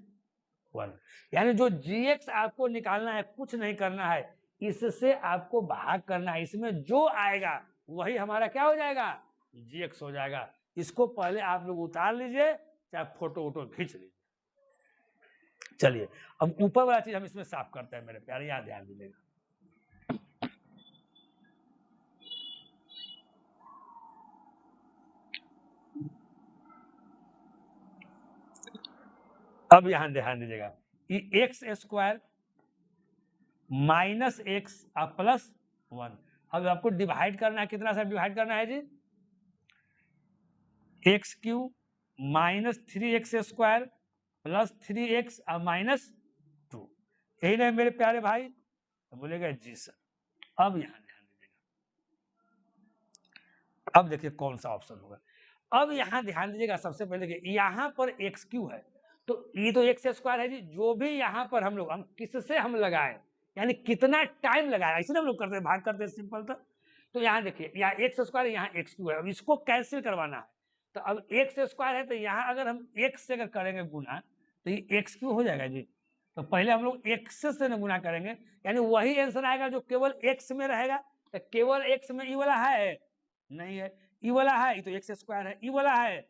Speaker 1: 1। यानी जो gx आपको निकालना है, कुछ नहीं करना है, इससे आपको भाग करना है, इसमें जो आएगा वही हमारा क्या हो जाएगा, gx हो जाएगा। इसको पहले आप लोग उतार लीजिए, चाहे फोटो वोटो खींच लीजिए। चलिए अब ऊपर वाला चीज हम इसमें साफ करते हैं मेरे प्यारे, यहाँ ध्यान दीजिएगा। अब यहाँ ध्यान दीजिएगा, x square minus x plus 1। अब आपको डिवाइड करना है, कितना सा डिवाइड करना है जी, x cube minus 3x square plus 3x minus 2, यही नहीं मेरे प्यारे भाई, तो बोलेगा जी सर। अब यहाँ ध्यान दीजिएगा, अब देखिए कौन सा ऑप्शन होगा। अब यहाँ ध्यान दीजिएगा, सबसे पहले देखिए यहाँ पर एक्स क्यू है, तो ये तो एक्स स्क्वायर है जी, जो भी यहाँ पर हम लोग, हम किससे हम लगाए, यानी कितना टाइम लगाया, इसलिए हम लोग करते हैं, भाग करते हैं सिंपल था। तो यहाँ देखिए, यहाँ एक्स स्क्वायर, यहाँ एक्स क्यू है, अब इसको कैंसिल करवाना है। तो अब एक्स स्क्वायर है, तो यहाँ अगर हम एक्स से अगर करेंगे गुना, तो ये एक्स क्यू हो जाएगा जी। तो पहले हम लोग एक्स से न गुना करेंगे, यानी वही आंसर आएगा जो केवल एक्स में रहेगा। तो केवल एक्स में ई वाला है, नहीं है, ई वाला है, तो एक्स स्क्वायर है, ई वाला है,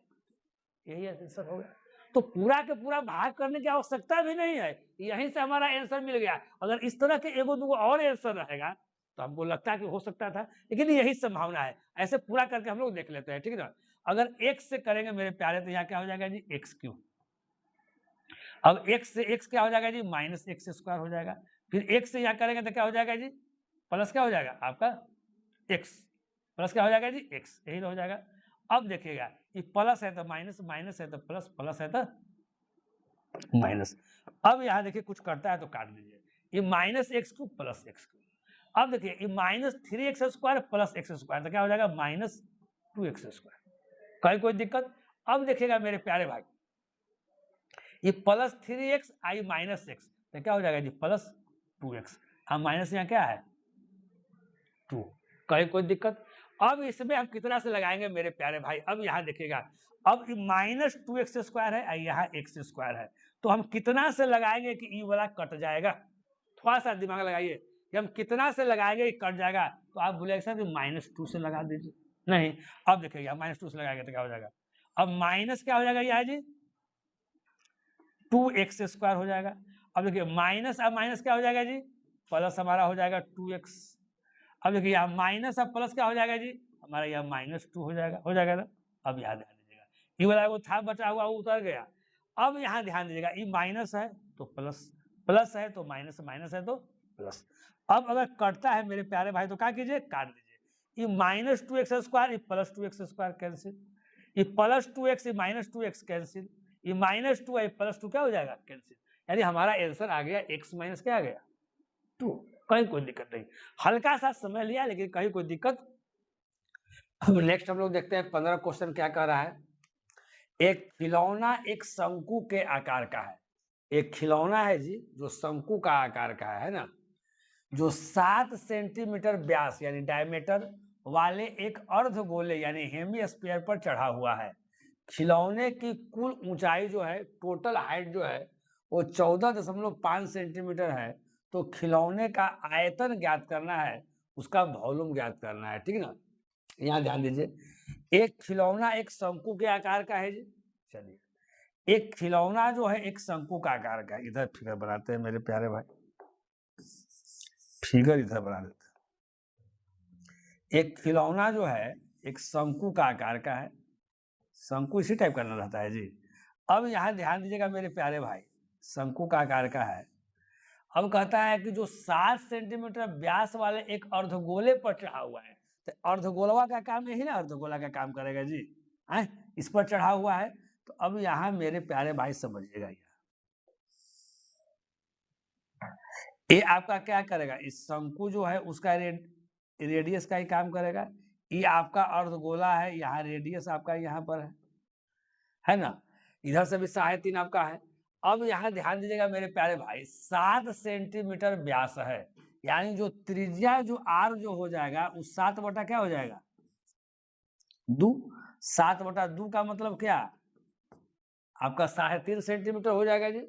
Speaker 1: यही आंसर हो गया। तो पूरा के पूरा भाग करने की आवश्यकता भी नहीं है, यहीं से हमारा आंसर मिल गया। अगर इस तरह के एगो दूगो और आंसर रहेगा तो हमको लगता है कि हो सकता था, लेकिन यही संभावना है। ऐसे पूरा करके हम लोग देख लेते हैं, ठीक है ना। अगर एक्स से करेंगे मेरे प्यारे, तो यहाँ क्या हो जाएगा जी, एक्स क्यू। अब एक्स से एक्स क्या हो जाएगा जी, माइनस एक्स स्क्वायर हो जाएगा। फिर एक्स से यहाँ करेंगे तो क्या हो जाएगा जी, प्लस क्या हो जाएगा आपका एक्स, प्लस क्या हो जाएगा जी एक्स, यही हो जाएगा। अब देखिएगा, ये प्लस है तो माइनस, माइनस है तो प्लस, प्लस है तो माइनस। अब यहाँ देखिए कुछ करता है तो काट दीजिए, ये minus x Q plus x Q. अब देखिए ये minus 3x square plus x square, तो क्या हो जाएगा माइनस 2x स्क्वायर। कहीं कोई दिक्कत। अब देखिएगा मेरे प्यारे भाई, ये प्लस 3x आई माइनस एक्स, तो क्या हो जाएगा जी प्लस 2x। अब माइनस यहाँ क्या है 2, कहीं कोई दिक्कत। अब इसमें हम कितना से लगाएंगे मेरे प्यारे भाई, अब यहाँ देखिएगा, अब माइनस 2x स्क्वायर है और यहाँ x स्क्वायर है, तो हम कितना से लगाएंगे कि ये वाला कट जाएगा। थोड़ा सा दिमाग लगाइए कि हम कितना से लगाएंगे कट जाएगा, तो आप बोलेंगे सर -2 से लगा दीजिए। नहीं, अब देखिएगा -2 से लगाएंगे तो क्या हो जाएगा, अब माइनस क्या हो जाएगा यहाँ जी 2x स्क्वायर हो जाएगा। अब देखिए माइनस, अब माइनस क्या हो जाएगा जी प्लस हमारा हो जाएगा 2x। अब देखिए यहाँ माइनस अब प्लस क्या हो जाएगा जी हमारा यहाँ -2 हो जाएगा ना। अब यहाँ ध्यान दीजिएगा, ये वाला वो था बचा हुआ वो उतर गया। अब यहाँ ध्यान दीजिएगा, ये माइनस है तो प्लस, प्लस है तो माइनस, माइनस है तो प्लस। अब अगर कटता है मेरे प्यारे भाई तो क्या कीजिए काट दीजिए, ये -2x स्क्वायर, ये +2x स्क्वायर कैंसिल, ये +2x, ये -2x कैंसिल, ये -2 है +2 क्या हो जाएगा कैंसिल, यानी हमारा आंसर आ गया x माइनस क्या आ गया 2। कहीं कोई दिक्कत नहीं, हल्का सा समय लिया लेकिन कहीं कोई दिक्कत। अब नेक्स्ट हम लोग देखते हैं 15 क्वेश्चन क्या कह रहा है। एक खिलौना एक शंकु के आकार का है, एक खिलौना है जी जो शंकु का आकार का है ना, जो 7 सेंटीमीटर व्यास यानी डायमीटर वाले एक अर्धगोले यानी हेमीस्फीयर पर चढ़ा हुआ है। खिलौने की कुल ऊंचाई जो है, टोटल हाइट जो है वो 14.5 सेंटीमीटर है। तो खिलौने का आयतन ज्ञात करना है, उसका वॉल्यूम ज्ञात करना है, ठीक ना। यहाँ ध्यान दीजिए, एक खिलौना एक शंकु के आकार का है जी। चलिए एक खिलौना जो है एक शंकु का आकार का है, इधर फिगर बनाते हैं मेरे प्यारे भाई, फिगर इधर बना देते हैं। एक खिलौना जो है एक शंकु का आकार का है, शंकु इसी टाइप करना रहता है जी। अब यहाँ ध्यान दीजिएगा मेरे प्यारे भाई, शंकु का आकार का है। अब कहता है कि जो 7 सेंटीमीटर व्यास वाले एक अर्धगोले पर चढ़ा हुआ है, तो अर्धगोलवा का काम यही ना, अर्धगोला का काम करेगा जी, है इस पर चढ़ा हुआ है। तो अब यहाँ मेरे प्यारे भाई समझिएगा, ये आपका क्या करेगा, इस शंकु जो है उसका रेडियस का ही काम करेगा। ये आपका अर्धगोला है, यहाँ रेडियस आपका यहाँ पर है ना, इधर से भी 3.5 आपका है। अब यहाँ ध्यान दीजिएगा मेरे प्यारे भाई, 7 सेंटीमीटर व्यास है, यानी जो त्रिज्या जो आर जो हो जाएगा उस 7 बटा क्या हो जाएगा 2। 7 बटा 2 का मतलब क्या आपका 3.5 सेंटीमीटर हो जाएगा जी।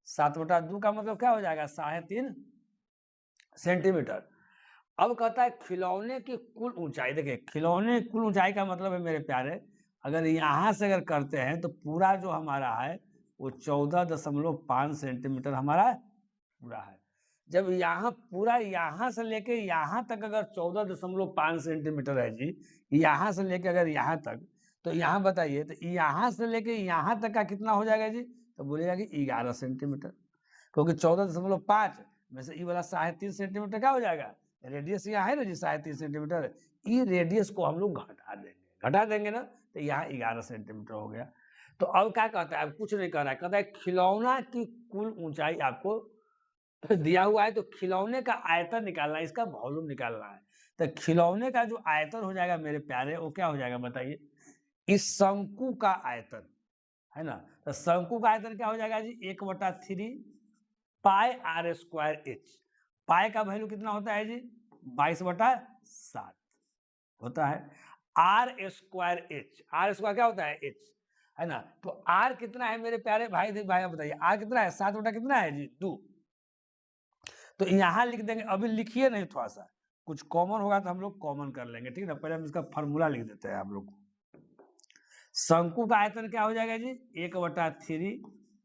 Speaker 1: 7 बटा 2 का मतलब क्या हो जाएगा 3.5 सेंटीमीटर। अब कहता है खिलौने की कुल ऊंचाई, देखिए खिलौने की कुल ऊंचाई का मतलब है मेरे प्यारे, अगर यहाँ से अगर करते हैं तो पूरा जो हमारा है वो 14.5 सेंटीमीटर हमारा पूरा है। जब यहाँ पूरा यहाँ से लेके यहाँ तक अगर 14.5 सेंटीमीटर है जी, यहाँ से लेके अगर यहाँ तक, तो यहाँ बताइए तो यहाँ से लेके यहाँ तक का कितना हो जाएगा जी, तो बोलेगा कि 11 सेंटीमीटर, क्योंकि 14.5 में से ये वाला 3.5 सेंटीमीटर क्या हो जाएगा, रेडियस यहाँ है ना जी 3.5 सेंटीमीटर, ये रेडियस को हम लोग घटा देंगे ना, तो यहाँ 11 सेंटीमीटर हो गया। तो अब क्या कहता है, अब कुछ नहीं कह रहा है, कहता है खिलौना की कुल ऊंचाई आपको दिया हुआ है, तो खिलौने का आयतन निकालना है, इसका वॉल्यूम निकालना है। तो खिलौने का जो आयतन हो जाएगा मेरे प्यारे वो क्या हो जाएगा बताइए, इस शंकु का आयतन है ना, तो शंकु का आयतन क्या हो जाएगा जी 1/3 pi r square h. Pi का वैल्यू कितना होता है जी 22/7 होता है। R square h, r square क्या होता है एच है ना, तो आर कितना है मेरे प्यारे भाई, भाई बताइए आर कितना है 7 बटा कितना है जी 2। तो यहाँ लिख देंगे, अभी लिखिए नहीं, थोड़ा सा कुछ कॉमन होगा तो हम लोग कॉमन कर लेंगे, ठीक है ना। पहले हम इसका फॉर्मूला लिख देते हैं आप लोग। शंकु का आयतन क्या हो जाएगा जी 1/3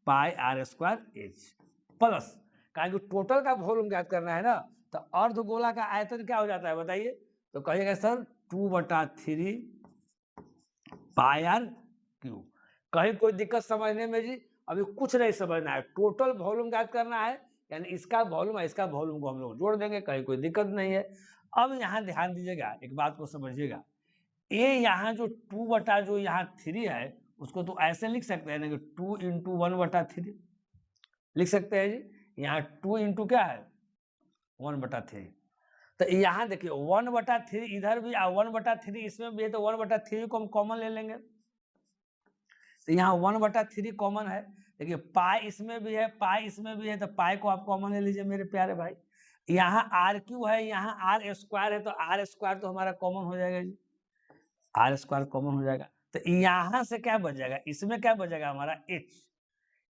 Speaker 1: pi r square H plus, कारण टोटल का वॉल्यूम ज्ञात करना है ना, तो अर्धगोला का आयतन क्या हो जाता है बताइए, तो कहिएगा सर 2/3 पाई आर क्यूब। कहीं कोई दिक्कत समझने में जी, अभी कुछ नहीं समझना है, टोटल वॉल्यूम ज्ञात करना है, यानी इसका वॉल्यूम है इसका वॉल्यूम को हम लोग जोड़ देंगे, कहीं कोई दिक्कत नहीं है। अब यहाँ ध्यान दीजिएगा, एक बात को समझिएगा, ये यहाँ जो 2 बटा जो यहाँ 3 है उसको तो ऐसे लिख सकते हैं ना कि 2 × 1/3 लिख सकते हैं जी। यहाँ 2 × क्या है 1/3, तो यहाँ देखिए 1/3 इधर भी 1/3 इसमें भी है, तो 1/3 को हम कॉमन ले लेंगे, तो यहाँ 1/3 कॉमन है। देखिए पाई इसमें भी है, पाई इसमें भी है, तो पाई को आप कॉमन ले लीजिए मेरे प्यारे भाई। यहाँ आर क्यू है, यहाँ आर स्क्वायर है, तो आर स्क्वायर तो हमारा कॉमन हो जाएगा जी, आर स्क्वायर कॉमन हो जाएगा। तो यहाँ से क्या बच जाएगा, इसमें क्या बच जाएगा हमारा एच,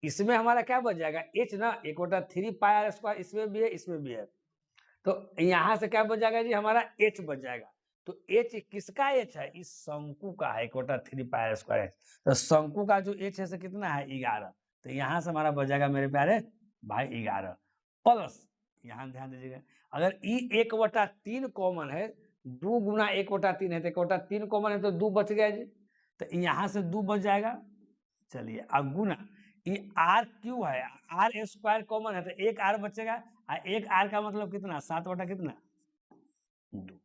Speaker 1: इसमें हमारा क्या बच जाएगा एच ना, 1/3 पाई आर स्क्वायर, इसमें भी है इसमें भी है, तो यहाँ से क्या बच जाएगा जी हमारा एच बच जाएगा। तो एच किसका एच है, इस शंकु का है, 1/3 पाई आर स्क्वायर एच। तो शंकु का जो एच है से कितना है 11, तो यहाँ से हमारा बच जाएगा मेरे प्यारे भाई 11 प्लस, यहाँ ध्यान दीजिएगा अगर ई 1/3 कॉमन है, 2 गुना 1/3 है, तो 1/3 कॉमन है तो 2 बच गया जी, तो यहाँ से 2 बच जाएगा। चलिए अब गुना ये आर क्यू है, आर स्क्वायर कॉमन है तो एक आर बचेगा, एक आर का मतलब कितना 7 कितना 2।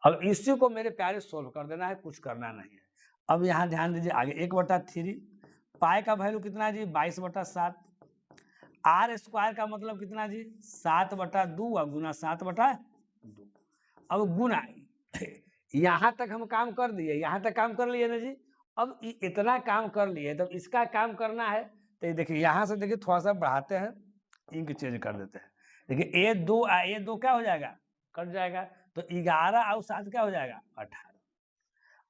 Speaker 1: अब इसी को मेरे प्यारे सोल्व कर देना है, कुछ करना नहीं है। अब यहाँ ध्यान दीजिए आगे 1/3 पाई का वैल्यू कितना जी 22/7, आर स्क्वायर का मतलब कितना जी 7/2 और गुना 7/2। अब गुना यहाँ तक हम काम कर दिए, यहाँ तक काम कर लिए ना जी। अब इतना काम कर लिए तो इसका काम करना है, तो देखिए यहाँ से देखिए थोड़ा सा बढ़ाते हैं, इंक चेंज कर देते हैं। देखिए ए दो क्या हो जाएगा कट जाएगा, तो 11 और 7 क्या हो जाएगा 18।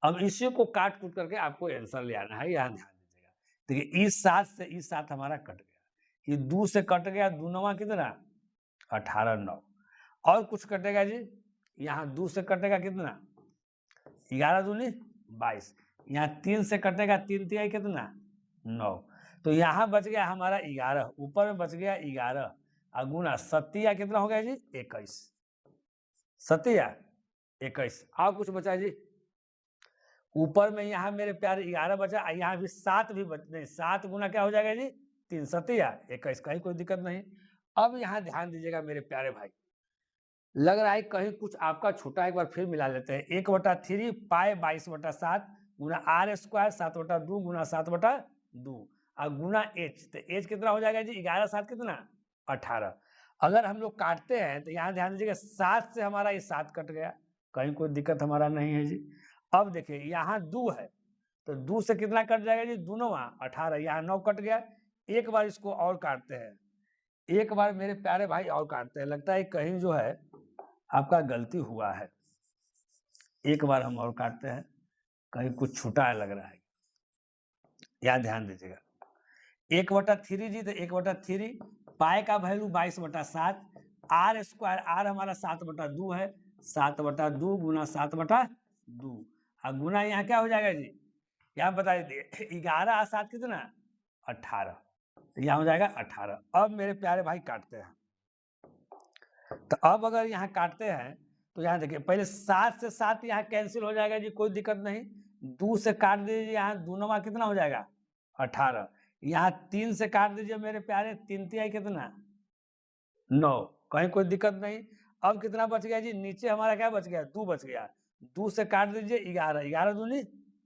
Speaker 1: अब इसी को काट कूट करके आपको आंसर ले आना है, यहाँ ध्यान दीजिएगा। देखिए इस 7 से इस 7 हमारा कट गया, ये 2 से कट गया, 2 9 कितना 18 9, और कुछ कटेगा जी, यहाँ 2 से कटेगा कितना 11 दूनी 22, यहाँ 3 से कटेगा 3 तिहाई कितना 9, तो यहाँ बच गया हमारा 11, ऊपर में बच गया 11 और गुना 7 कितना हो गया जी 21, 7 21। और कुछ बचा जी, ऊपर में यहाँ मेरे प्यारे 11 बचा, यहाँ भी 7 भी बच नहीं, 7 गुना क्या हो जाएगा जी 3 7 21, कहीं कोई दिक्कत नहीं। अब यहाँ ध्यान दीजिएगा मेरे प्यारे भाई, लग रहा है कहीं कुछ आपका छोटा, एक बार फिर मिला लेते हैं। 1/3 पाई 22/7 गुना आर स्क्वायर 7/2 गुना 7/2 और गुना एच, तो एच कितना हो जाएगा जी 11 7 कितना 18। अगर हम लोग काटते हैं तो यहाँ ध्यान दीजिएगा 7 से हमारा ये 7 कट गया, कहीं कोई दिक्कत हमारा नहीं है जी। अब देखिए यहाँ 2 है, तो 2 से कितना कट जाएगा जी 2 9 18, यहाँ 9 कट गया। एक बार इसको और काटते हैं, एक बार मेरे प्यारे भाई और काटते हैं, लगता है कहीं जो है आपका गलती हुआ है। एक बार हम और काटते हैं, कहीं कुछ छूटा है लग रहा है, यहाँ ध्यान दीजिएगा। 1/3 जी, तो 1/3 पाई का वैल्यू 22/7, आर स्क्वायर आर हमारा 7/2 है, 7/2 गुना 7/2 और गुना यहाँ क्या हो जाएगा जी, यहाँ बता दीजिए 11 और 7 कितना 18, यहाँ हो जाएगा 18। अब मेरे प्यारे भाई काटते हैं, तो अब अगर यहाँ काटते हैं तो यहाँ देखिए पहले 7 से 7 यहाँ कैंसिल हो जाएगा जी, कोई दिक्कत नहीं। 2 से काट दीजिए, यहाँ 2 9 कितना हो जाएगा 18, यहाँ 3 से काट दीजिए मेरे प्यारे, 3 तिहाई कितना 9, कहीं कोई दिक्कत नहीं। अब कितना बच गया जी, नीचे हमारा क्या बच गया 2 बच गया, 2 से काट दीजिए 11, 11 दूनी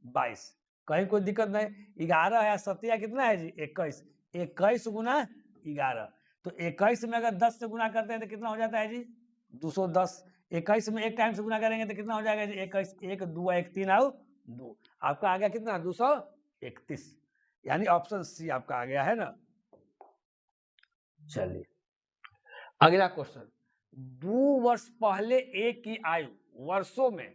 Speaker 1: 22, कहीं कोई दिक्कत नहीं। 11 है 7 कितना है जी 21, 21 गुना 11, तो 21 में अगर 10 से गुना करते हैं तो कितना हो जाता है जी 210। 21 में एक टाइम से गुना करेंगे तो कितना हो जाएगा जी 21, 1 2 1 3 और 2, आपका आ गया कितना 231, यानी ऑप्शन सी आपका आ गया है ना। चलिए अगला क्वेश्चन, 2 वर्ष पहले ए की आयु वर्षों में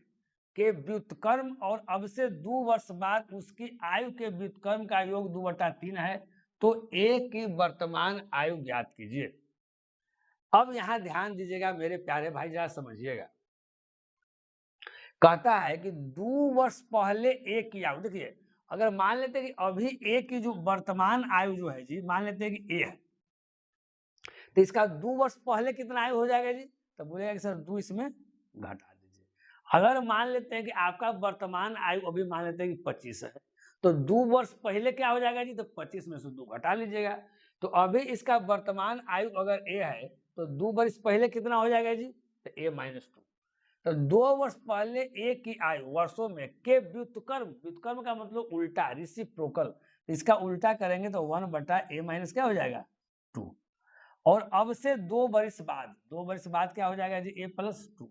Speaker 1: के व्युत्क्रम और अब से 2 वर्ष बाद उसकी आयु के व्युत्क्रम का योग 2/3 है, तो ए की वर्तमान आयु ज्ञात कीजिए। अब यहां ध्यान दीजिएगा मेरे प्यारे भाई, जरा समझिएगा। कहता है कि 2 वर्ष पहले ए की आयु, देखिए अगर मान लेते हैं कि अभी ए की जो वर्तमान आयु जो है जी, मान लेते हैं कि ए है, तो इसका 2 वर्ष पहले कितना आयु हो जाएगा जी, तो बोलेगा कि सर 2 इसमें घटा दीजिए। अगर मान लेते हैं कि आपका वर्तमान आयु अभी मान लेते हैं कि 25 है, तो 2 वर्ष पहले क्या हो जाएगा जी, तो 25 में से 2 घटा लीजिएगा। तो अभी इसका वर्तमान आयु अगर ए है तो 2 वर्ष पहले कितना हो जाएगा जी, तो ए -2। तो 2 वर्ष पहले ए की आयु वर्षों में के व्युत्क्रम, व्युत्क्रम का मतलब उल्टा रेसिप्रोकल, इसका उल्टा करेंगे तो 1/a माइनस क्या हो जाएगा 2, और अब से 2 वर्ष बाद, 2 वर्ष बाद क्या हो जाएगा जी a+2,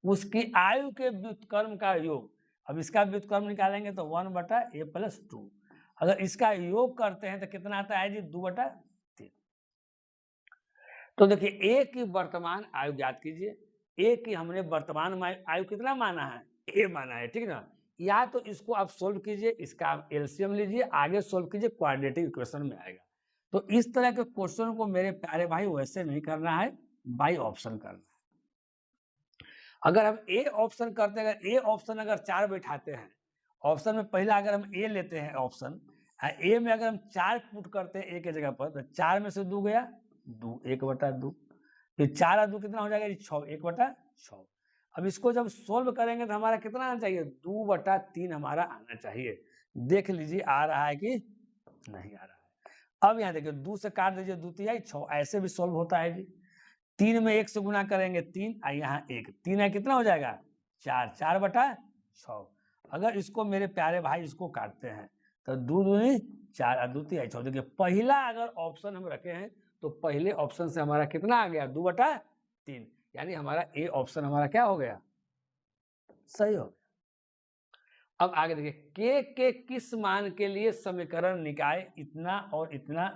Speaker 1: उसकी आयु के व्युत्क्रम का योग। अब इसका व्युत्क्रम निकालेंगे तो 1/a+2, अगर इसका योग करते हैं तो कितना आता है जी 2/3। तो देखिए ए की वर्तमान आयु ज्ञात कीजिए। ए की हमने वर्तमान आयु कितना माना है, ए माना है, ठीक ना। या तो इसको आप सोल्व कीजिए, इसका आप एलसीएम लीजिए, आगे सोल्व कीजिए, क्वाड्रेटिक इक्वेशन में आएगा। तो इस तरह के क्वेश्चन को मेरे प्यारे भाई वैसे नहीं करना है, बाई ऑप्शन करना है। अगर हम ए ऑप्शन करते हैं, अगर ए ऑप्शन अगर 4 बैठाते हैं, ऑप्शन में पहला अगर हम ए लेते हैं ऑप्शन, ए में अगर हम 4 पुट करते हैं ए के जगह पर, तो 4 में से 2 गया 2, 1/2, फिर 4 और 2 कितना हो जाएगा 6, 1/6। अब इसको जब सोल्व करेंगे तो हमारा कितना आना चाहिए 2/3 हमारा आना चाहिए। देख लीजिए आ रहा है कि नहीं आ रहा है। अब यहाँ देखिए 2 से काट दीजिए 2 तिहाई 6, ऐसे भी सोल्व होता है जी। 3 में 1 से गुना करेंगे 3, और यहाँ 1, 3 है कितना हो जाएगा 4, 4/6। अगर इसको मेरे प्यारे भाई इसको काटते हैं तो 2 दूनी 4 और 2 तिहाई 6। देखिए पहला अगर ऑप्शन हम रखे हैं तो पहले ऑप्शन से हमारा कितना आ गया 2/3, यानी हमारा ए ऑप्शन हमारा क्या हो गया, सही हो गया। अब आगे देखिए के किस मान के लिए समीकरण निकाय इतना और इतना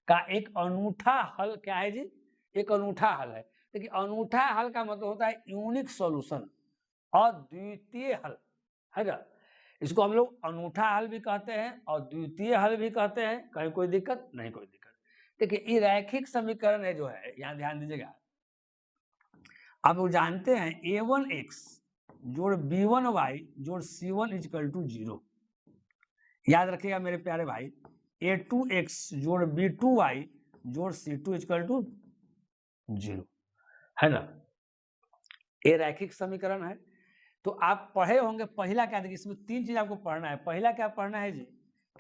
Speaker 1: का एक अनूठा हल क्या है जी, एक अनूठा हल है। देखिए अनूठा हल का मतलब होता है यूनिक सॉल्यूशन, अद्वितीय हल है ना। इसको हम लोग अनूठा हल भी कहते हैं और द्वितीय हल भी कहते हैं। कहीं कोई दिक्कत नहीं, कोई दिक्कत। देखिए ये रैखिक समीकरण है जो है, यहाँ ध्यान दीजिएगा। आप लोग जानते हैं a1x जोड़ b1y जोड़ c1 = 0। याद रखिएगा मेरे प्यारे भाई, a2x जोड़ b2y जोड़ c2 = 0 है ना। ये रैखिक समीकरण है। तो आप पढ़े होंगे, पहला क्या देखिए, इसमें 3 चीज आपको पढ़ना है। पहला क्या पढ़ना है जी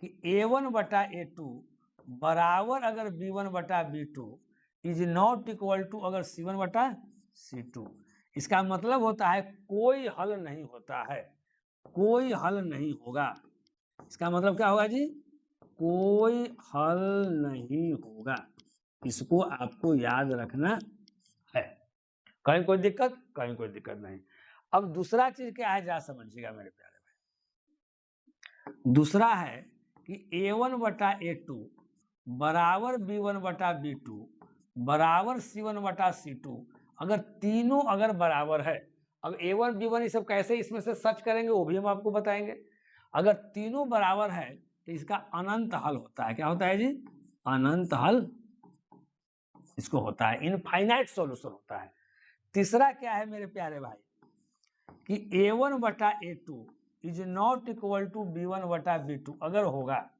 Speaker 1: कि a1/a2 बराबर अगर b1/b2 is not equal to अगर c1/c2। इसका मतलब होता है कोई हल नहीं होता है, कोई हल नहीं होगा। इसका मतलब क्या होगा जी, कोई हल नहीं होगा। इसको आपको याद रखना है। कहीं कोई दिक्कत, कहीं कोई दिक्कत नहीं। अब दूसरा चीज क्या है जरा समझिएगा मेरे प्यारे भाई। दूसरा है कि a1/a2 बराबर b1/b2 बराबर c1/c2। अगर तीनों अगर बराबर है, अब a1 b1 ये सब कैसे इसमें से सर्च करेंगे वो भी हम आपको बताएंगे। अगर तीनों बराबर है तो इसका अनंत हल होता है। क्या होता है जी, अनंत हल इसको होता है, इनफाइनाइट सॉल्यूशन होता है। तीसरा क्या है मेरे प्यारे भाई कि a1/a2 is not equal to b1/b2 अगर होगा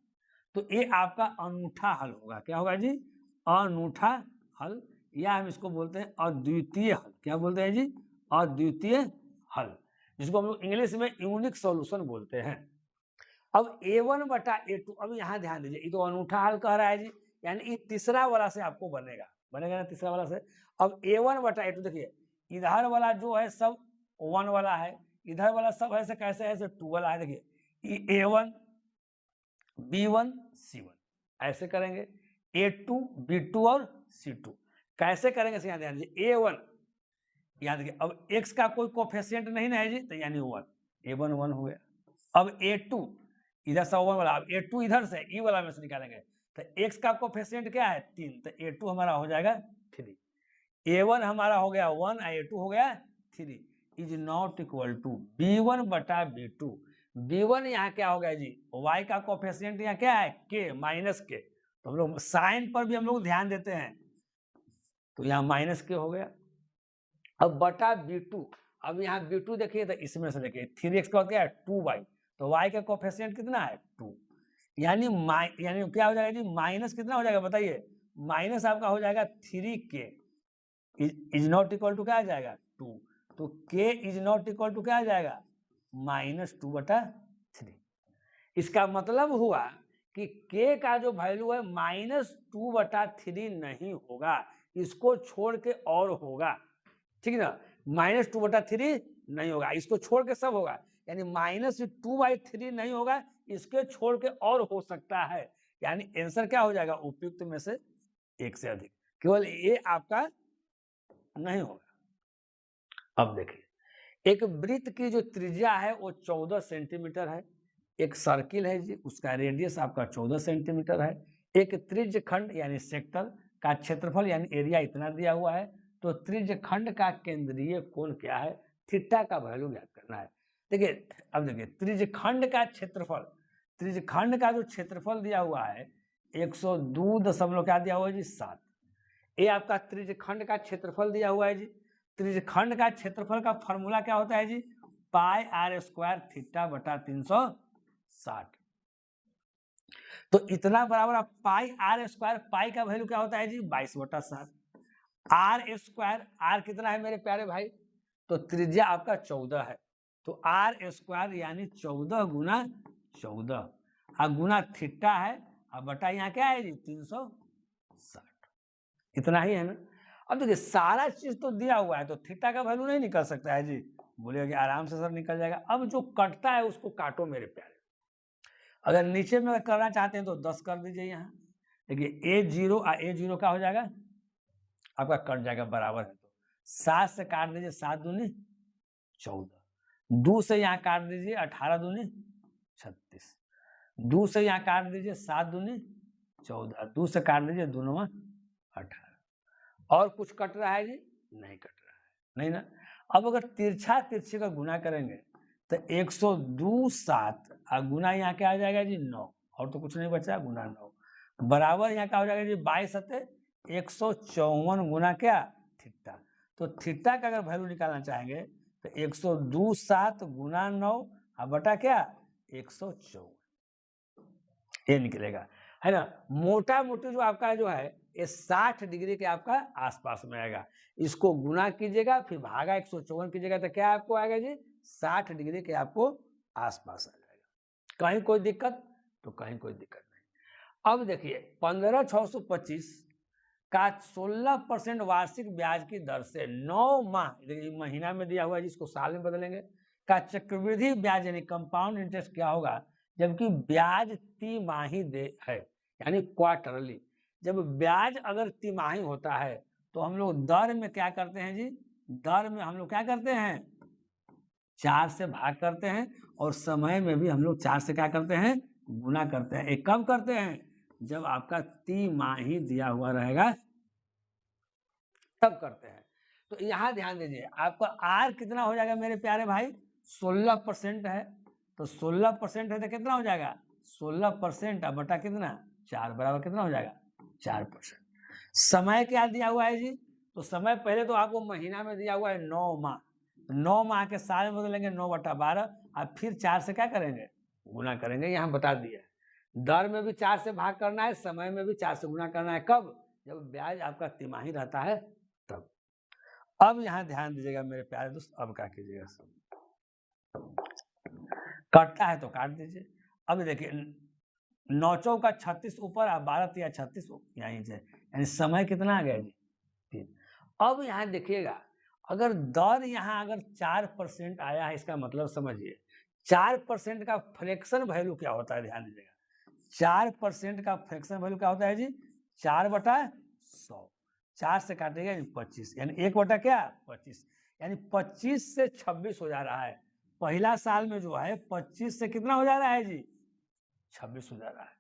Speaker 1: तो ये आपका अनूठा हल होगा। क्या होगा जी, अनूठा हल, या हम इसको बोलते हैं अद्वितीय हल। क्या बोलते हैं जी, अद्वितीय हल, जिसको हम लोग इंग्लिश में यूनिक सॉल्यूशन बोलते हैं। अब a1/a2, अब यहाँ ध्यान दीजिए, ये तो अनूठा हल कह रहा है जी, यानी ये तीसरा वाला से आपको बनेगा, बनेगा ना तीसरा वाला से। अब a1/a2 देखिए, इधर वाला जो है सब 1 वाला है, इधर वाला सब ऐसे कैसे है 2 वाला है। देखिए a1 b1 c1 ऐसे करेंगे, a2 b2 और c2 कैसे करेंगे, यहाँ ध्यान दीजिए। a1 याद देखिए, अब x का कोई कोफिशिएंट नहीं ना है जी, तो यानी 1, a1 1 हो गया। अब a2 इधर से 1 वाला, अब a2 इधर से ई वाला में से निकालेंगे तो x का कोफिशिएंट क्या है 3, तो a2 हमारा हो जाएगा 3। a1 हमारा हो गया 1 और a2 हो गया 3 is not equal to b1/b2। b1 यहाँ क्या हो गया जी, y का कोफिशिएंट यहाँ क्या है k -k। तो हम लोग साइन पर भी हम लोग ध्यान देते हैं, तो यहाँ -k हो गया। अब बटा b2, अब यहाँ b2 देखिए तो इसमें से देखिए 3x का क्या है 2y, तो y का कोफिशिएंट कितना है 2, यानी क्या हो जाएगा जी माइनस कितना हो जाएगा बताइए, माइनस आपका हो जाएगा 3k is not equal to क्या आ जाएगा 2। तो k is not equal to क्या आ जाएगा -2/3। इसका मतलब हुआ कि k का जो वैल्यू है -2/3 नहीं होगा, इसको छोड़ के और होगा, ठीक है ना। -2/3 नहीं होगा, इसको छोड़ के सब होगा, यानी -2/3 नहीं होगा, इसके छोड़ के और हो सकता है, यानी आंसर क्या हो जाएगा उपयुक्त में से एक से अधिक, केवल ये आपका नहीं होगा। अब देखिए, एक वृत्त की जो त्रिज्या है वो 14 सेंटीमीटर है, एक सर्किल है जी, उसका रेडियस आपका 14 सेंटीमीटर है। एक त्रिज्य खंड यानी सेक्टर का क्षेत्रफल यानी एरिया इतना दिया हुआ है। तो त्रिज्य खंड का केंद्रीय कोण क्या है, थीटा का वैल्यू ज्ञात करना है। देखिए अब देखिए त्रिज्य खंड का क्षेत्रफल, त्रिज्य खंड का जो क्षेत्रफल दिया हुआ है 102 क्या दिया हुआ है जी 7। ये आपका त्रिज्य खंड का क्षेत्रफल दिया हुआ है जी। त्रिज्य खंड का क्षेत्रफल का फॉर्मूला क्या होता है जी, पाई आर स्क्वायर थीटा बटा 360। तो इतना बराबर पाई आर स्क्वायर, पाई का वैल्यू क्या होता है जी 22/7। आर स्क्वायर, आर कितना है मेरे प्यारे भाई, तो त्रिज्या आपका 14 है। तो आर स्क्वायर यानी 14 गुना 14 और गुना थीटा है और बटा यहाँ क्या है जी 360। इतना ही है ना। अब देखिए सारा चीज तो दिया हुआ है तो थीटा का वैल्यू नहीं निकल सकता है जी, बोलिए कि आराम से सर निकल जाएगा। अब जो कटता है उसको काटो मेरे प्यारे। अगर नीचे में करना चाहते हैं तो 10 कर दीजिए यहाँ। देखिए A0 और A0 क्या हो जाएगा आपका कट जाएगा, बराबर है। तो 7 से काट दीजिए 7 दूनी 14, 2 से यहाँ काट दीजिए 18 दूनी 36, 2 से यहाँ काट दीजिए 7 दूनी 14, 2 से काट दीजिए 2 9 18। और कुछ कट रहा है जी, नहीं कट रहा है, नहीं ना। अब अगर तिरछा तिरछे का गुना करेंगे तो 102 7 और गुना यहाँ क्या आ जाएगा जी 9, और तो कुछ नहीं बचा, गुना 9 बराबर यहाँ क्या हो जाएगा जी 22 154 गुना क्या थीटा। तो थीटा का अगर वैल्यू निकालना चाहेंगे तो 102 7 गुना 9 और बटा क्या 154, ये निकलेगा, है ना। मोटा मोटी जो आपका जो है ये 60 डिग्री के आपका आसपास में आएगा। इसको गुना कीजिएगा फिर भागा 154 कीजिएगा तो क्या आपको आएगा जी 60 डिग्री के आपको आसपास आ जाएगा। कहीं कोई दिक्कत, तो कहीं कोई दिक्कत नहीं। अब देखिए 15,625 का 16% वार्षिक ब्याज की दर से 9 माह, देखिए महीना में दिया हुआ है जिसको साल में बदलेंगे, का चक्रवृद्धि ब्याज यानी कंपाउंड इंटरेस्ट क्या होगा, जबकि ब्याज तिमाही दे है यानी क्वार्टरली। जब ब्याज अगर तिमाही होता है तो हम लोग दर में क्या करते हैं जी, दर में हम लोग क्या करते हैं 4 से भाग करते हैं, और समय में भी हम लोग 4 से क्या करते हैं गुना करते हैं। एक कब करते हैं, जब आपका तिमाही दिया हुआ रहेगा तब करते हैं। तो यहाँ ध्यान दीजिए आपका आर कितना हो जाएगा मेरे प्यारे भाई 16% है। तो 16% है तो कितना हो जाएगा 16% बटा कितना 4 बराबर कितना हो जाएगा 4%। समय क्या दिया हुआ है जी, तो समय पहले तो आपको महीना में दिया हुआ है 9 माह, 9 माह के साल में बदलेंगे 9/12 और फिर 4 से क्या करेंगे गुना करेंगे, यहाँ बता दिया। दर में भी 4 से भाग करना है, समय में भी 4 से गुना करना है, कब जब ब्याज आपका तिमाही रहता है तब। अब यहाँ ध्यान दीजिएगा मेरे प्यारे दोस्त, अब क्या कीजिएगा सब कटता है तो काट दीजिए। अब देखिए 9 चौका 36 ऊपर और 12 तिया 36 यहीं से, यानी समय कितना आ गया जी 3। अब यहाँ देखिएगा अगर दर यहाँ अगर 4% आया है, इसका मतलब समझिए 4% का फ्रैक्शन वैल्यू क्या होता है, ध्यान दीजिएगा 4% का फ्रैक्शन वैल्यू क्या होता है जी 4/100। 4 से काटेगा यानी 25, यानी 1 क्या 25, यानी 25 से 26 हो जा रहा है। पहला साल में जो है 25 से कितना हो जा रहा है जी 26 हो जा रहा है।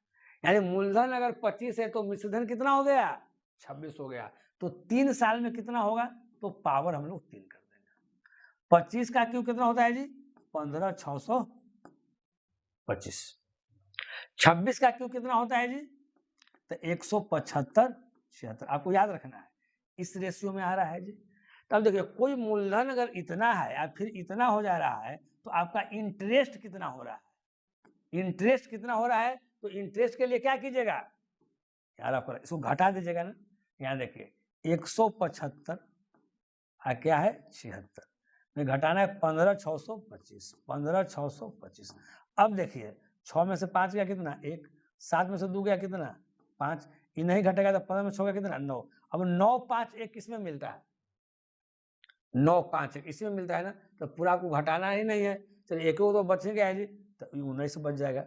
Speaker 1: यानी मूलधन अगर 25 है तो मिश्रधन कितना हो गया 26 हो गया। तो 3 साल में कितना होगा, तो पावर हम लोग 3 कर देंगे। 25 का क्यों कितना होता है जी 15,625। 26 का क्यों कितना होता है जी, तो 175 76, आपको याद रखना है इस रेशियो में आ रहा है जी। तब देखिए कोई मूलधन अगर इतना है या फिर इतना हो जा रहा है तो आपका इंटरेस्ट कितना हो रहा है, इंटरेस्ट कितना हो रहा है, तो इंटरेस्ट के लिए क्या कीजिएगा यार आपको इसको घटा दीजिएगा ना। यहाँ देखिए 175 क्या है 76 में घटाना है 15,625, 15,625। अब देखिए 6 में से 5 गया कितना 1, 7 में से 2 गया कितना 5, ये नहीं घटेगा तो 15 में 6 गया कितना 9। अब 9 5 1 किसमें मिलता है 9 5 1 इसी में मिलता है ना, तो पूरा आपको घटाना ही नहीं है। चलिए एक तो बच गया है जी, तो 19 बच जाएगा,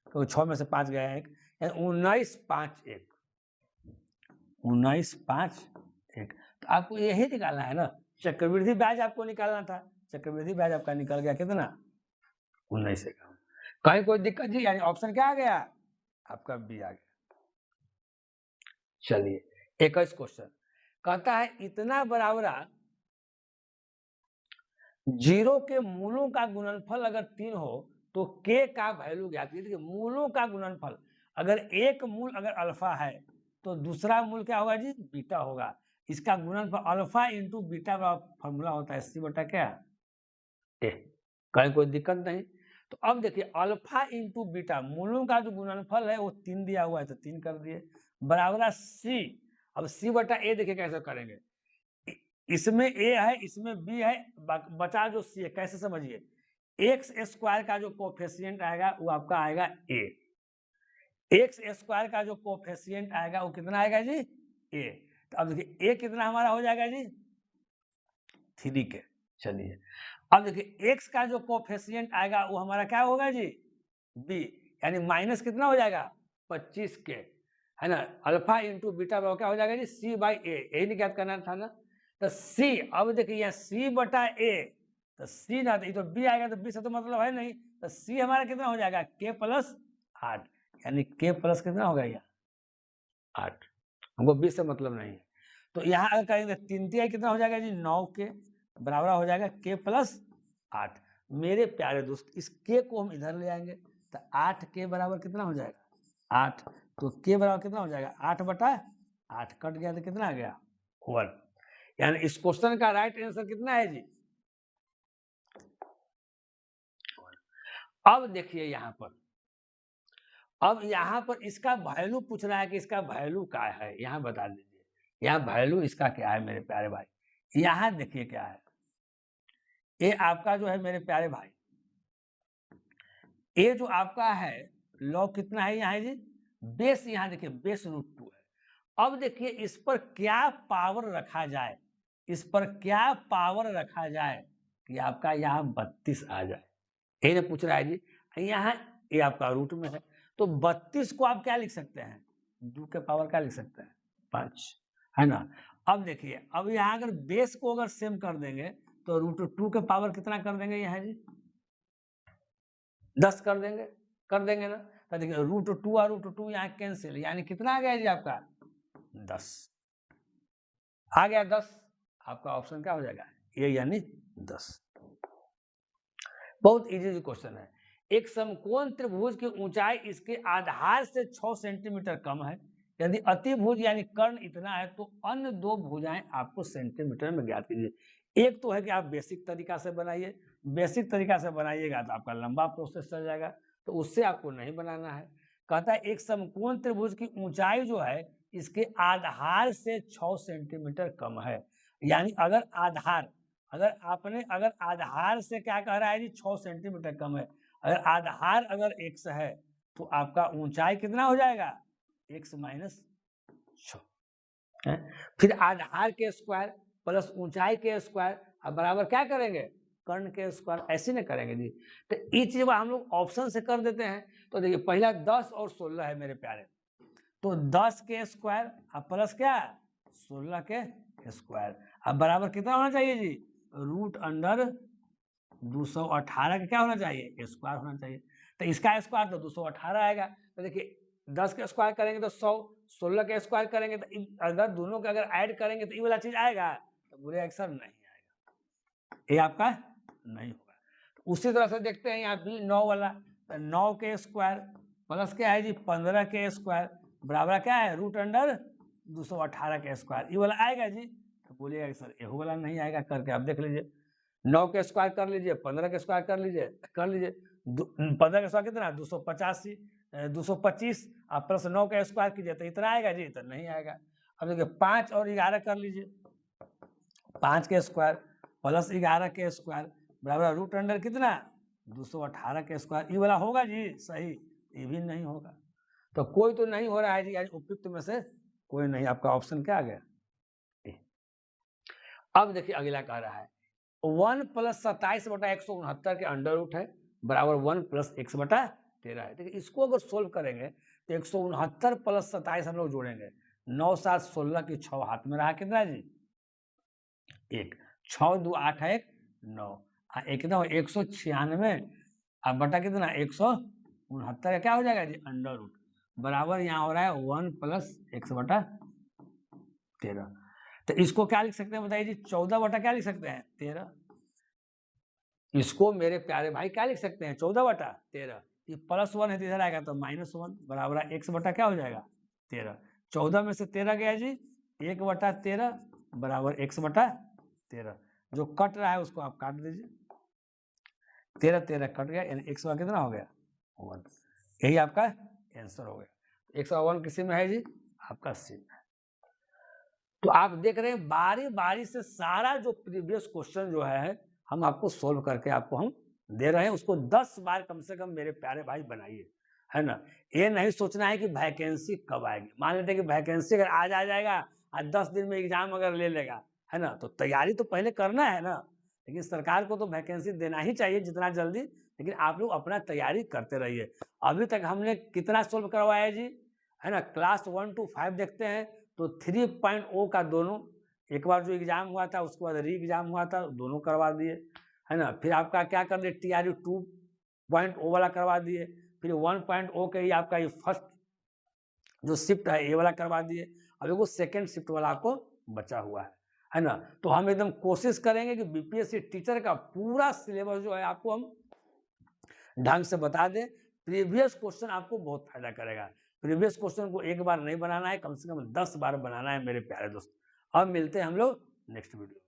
Speaker 1: तो 6 में से 5 गया है 1, यानी 19 5 1, 19 5 1। तो आपको यही निकालना है ना, चक्रवृद्धि ब्याज आपको निकालना था, चक्रवृद्धि ब्याज आपका निकल गया कितना 19 का। कहीं कोई दिक्कत जी? यानी ऑप्शन क्या आ गया आपका? बी आ गया। चलिए 21 क्वेश्चन कहता है इतना बराबरा 0 के मूलों का गुणनफल अगर 3 हो तो k का वैल्यू ज्ञात कीजिए। देखिए मूलों का गुणनफल, अगर एक मूल अगर अल्फा है तो दूसरा मूल क्या होगा जी? बीटा होगा। इसका गुणनफल अल्फा इंटू बीटा का फॉर्मूला होता है सी बटा क्या? ए। कहीं कोई दिक्कत नहीं। तो अब देखिए अल्फा इंटू बीटा मूलों का जो गुणनफल है वो 3 दिया हुआ है तो 3 कर दिए बराबर सी। अब सी बटा ए देखिए कैसे करेंगे, इसमें ए है इसमें बी है, बचा जो सी है। कैसे समझिए, एक्स स्क्वायर का जो कोफिशिएंट आएगा वो आपका आएगा ए, एक्स स्क्वायर का जो कोफिशिएंट आएगा वो कितना आएगा जी? ए। तो अब देखिए ए कितना हमारा हो जाएगा जी? 3 के। चलिए अब देखिए एक्स का जो कोफिशिएंट आएगा वो हमारा क्या होगा जी? बी, यानी माइनस कितना हो जाएगा? 25 के, है ना। अल्फा इंटू बीटा क्या हो जाएगा जी? सी बाई ए, यही नहीं ज्ञात करना था ना। तो सी, अब देखिए यहाँ सी बटा ए, तो सी ना, तो बी आएगा तो बी से तो मतलब है नहीं, तो सी हमारा कितना हो जाएगा? के प्लस 8, यानी के प्लस कितना होगा यहाँ? 8। हमको बी से मतलब नहीं है। तो यहाँ अगर करेंगे 3 3 कितना हो जाएगा जी? 9 के बराबर हो जाएगा के प्लस 8। मेरे प्यारे दोस्त इस के को हम इधर ले आएंगे तो 8 के बराबर कितना हो जाएगा? 8। तो के बराबर कितना हो जाएगा? 8 बटा 8 कट गया तो कितना आ गया? 1। यानी इस क्वेश्चन का राइट आंसर कितना है जी? अब देखिए यहाँ पर, अब यहाँ पर इसका वैल्यू पूछ रहा है कि इसका वैल्यू क्या है, यहाँ बता दीजिए। यहाँ वैल्यू इसका क्या है मेरे प्यारे भाई? यहाँ देखिए क्या है, ये आपका जो है मेरे प्यारे भाई, ये जो आपका है लॉग कितना है यहाँ जी? बेस, यहाँ देखिए बेस √2 है। अब देखिए इस पर क्या पावर रखा जाए, इस पर क्या पावर रखा जाए कि आपका यहाँ 32 आ जाए, यही ना पूछ रहा है जी। यहाँ ये आपका रूट में है तो 32 को आप क्या लिख सकते हैं? 2 के पावर क्या लिख सकते हैं? 5, है ना। अब देखिए अब यहाँ अगर बेस को अगर सेम कर देंगे तो √2 के पावर कितना कर देंगे यहाँ जी? 10 कर देंगे ना। तो देखिए √2 और √2 यहाँ कैंसिल, यानी कितना आ गया जी आपका? 10 आ गया। 10 आपका ऑप्शन क्या हो जाएगा? ये यानी 10। बहुत इजी क्वेश्चन है। एक समकोण त्रिभुज की ऊंचाई इसके आधार से 6 सेंटीमीटर कम है। यदि अतिभुज यानी कर्ण इतना है तो अन्य दो भुजाएं आपको सेंटीमीटर में ज्ञात कीजिए। एक तो है कि आप बेसिक तरीका से बनाइए, बेसिक तरीका से बनाइएगा तो आपका लंबा प्रोसेस चल जाएगा, तो उससे आपको नहीं बनाना है। कहता है एक समकोण त्रिभुज की ऊंचाई जो है इसके आधार से 6 सेंटीमीटर कम है। यानी अगर आधार, अगर आधार से क्या कह रहा है जी? 6 सेंटीमीटर कम है। अगर आधार अगर x है तो आपका ऊंचाई कितना हो जाएगा? x minus 6। फिर आधार के स्क्वायर प्लस ऊंचाई के स्क्वायर अब बराबर क्या करेंगे? कर्ण के स्क्वायर। ऐसे नहीं करेंगे जी, तो ये चीज हम लोग ऑप्शन से कर देते हैं। तो देखिए पहला 10 और 16 है मेरे प्यारे, तो 10 के स्क्वायर अब प्लस क्या? 16 के स्क्वायर। अब बराबर कितना होना चाहिए जी? √218 का क्या होना चाहिए? स्क्वायर होना चाहिए। तो इसका स्क्वायर तो 218 आएगा। तो देखिए 10 के स्क्वायर करेंगे तो 100, 16 के स्क्वायर करेंगे तो अगर दोनों के अगर ऐड करेंगे तो ये वाला चीज आएगा, तो बोले आंसर नहीं आएगा, ये आपका नहीं होगा। तो उसी तरह से देखते हैं यहाँ भी 9 वाला, तो 9 के स्क्वायर प्लस क्या है जी? 15 के स्क्वायर बराबर क्या है? √218 के स्क्वायर, ये वाला आएगा जी। तो बोलिएगा सर ये वाला नहीं आएगा, करके आप देख लीजिए। 9 के स्क्वायर कर लीजिए, 15 के स्क्वायर कर लीजिए 15 के स्क्वायर कितना? 285, 225 आप प्लस 9 का स्क्वायर कीजिए तो इतना आएगा जी? तो नहीं आएगा। अब देखिए 5 और 11 कर लीजिए, 5 के स्क्वायर प्लस 11 के स्क्वायर बराबर √ कितना? 218 के स्क्वायर, ये वाला होगा जी? सही, ये भी नहीं होगा। तो कोई तो नहीं हो रहा है जी, यानी उपयुक्त में से कोई नहीं। आपका ऑप्शन क्या आ गया? अब देखिए अगला कह रहा है 1 + 27/169 के अंडर रूट है बराबर 1 + x/13 है। देखिए इसको अगर सोल्व करेंगे तो 169 + 27 हम लोग जोड़ेंगे, 9 7 16 की 6 हाथ में रहा कितना जी? 1, 6 2 8 1 9, एक 196 अब बटा कितना 169 का क्या हो जाएगा जी अंडर रूट बराबर यहाँ हो रहा है 1 + x/13। तो इसको क्या लिख सकते हैं बताइए जी 14 बटा क्या लिख सकते हैं 13। इसको मेरे प्यारे भाई क्या लिख सकते हैं 14 बटा 13। ये +1 है तो इधर आएगा तो -1 बराबर x बटा क्या हो जाएगा 13। 14 में से 13 गया जी 1/13 बराबर x बटा 13। जो कट रहा है उसको आप काट दीजिए 13 13 कट गया यानी x का कितना हो गया 1। यही आपका आंसर हो गया। x का 1 किसी में है जी आपका सी में। तो आप देख रहे हैं बारी बारी से सारा जो प्रीवियस क्वेश्चन जो है हम आपको सोल्व करके आपको हम दे रहे हैं, उसको 10 बार कम से कम मेरे प्यारे भाई बनाइए, है ना। ये नहीं सोचना है कि वैकेंसी कब आएगी। मान लेते हैं कि वैकेंसी अगर आज आ जाएगा आज 10 दिन में एग्जाम अगर ले लेगा, है ना, तो तैयारी तो पहले करना है ना। लेकिन सरकार को तो वैकेंसी देना ही चाहिए जितना जल्दी, लेकिन आप लोग अपना तैयारी करते रहिए। अभी तक हमने कितना सोल्व करवाया जी, है ना। क्लास 1 to 5 देखते हैं तो 3.0 का दोनों, एक बार जो एग्जाम हुआ था उसके बाद री एग्जाम हुआ था दोनों करवा दिए, है ना। फिर आपका क्या कर दिए TRU 2.0 वाला करवा दिए, फिर 1.0 के ही आपका ये फर्स्ट जो शिफ्ट है ये वाला करवा दिए। अभी वो सेकेंड शिफ्ट वाला आपको बचा हुआ है ना। तो हम एकदम कोशिश करेंगे कि बीपीएससी टीचर का पूरा सिलेबस जो है आपको हम ढंग से बता दें। प्रीवियस क्वेश्चन आपको बहुत फायदा करेगा। प्रीवियस क्वेश्चन को एक बार नहीं बनाना है, कम से कम 10 बार बनाना है मेरे प्यारे दोस्त। अब मिलते हैं हम लोग नेक्स्ट वीडियो।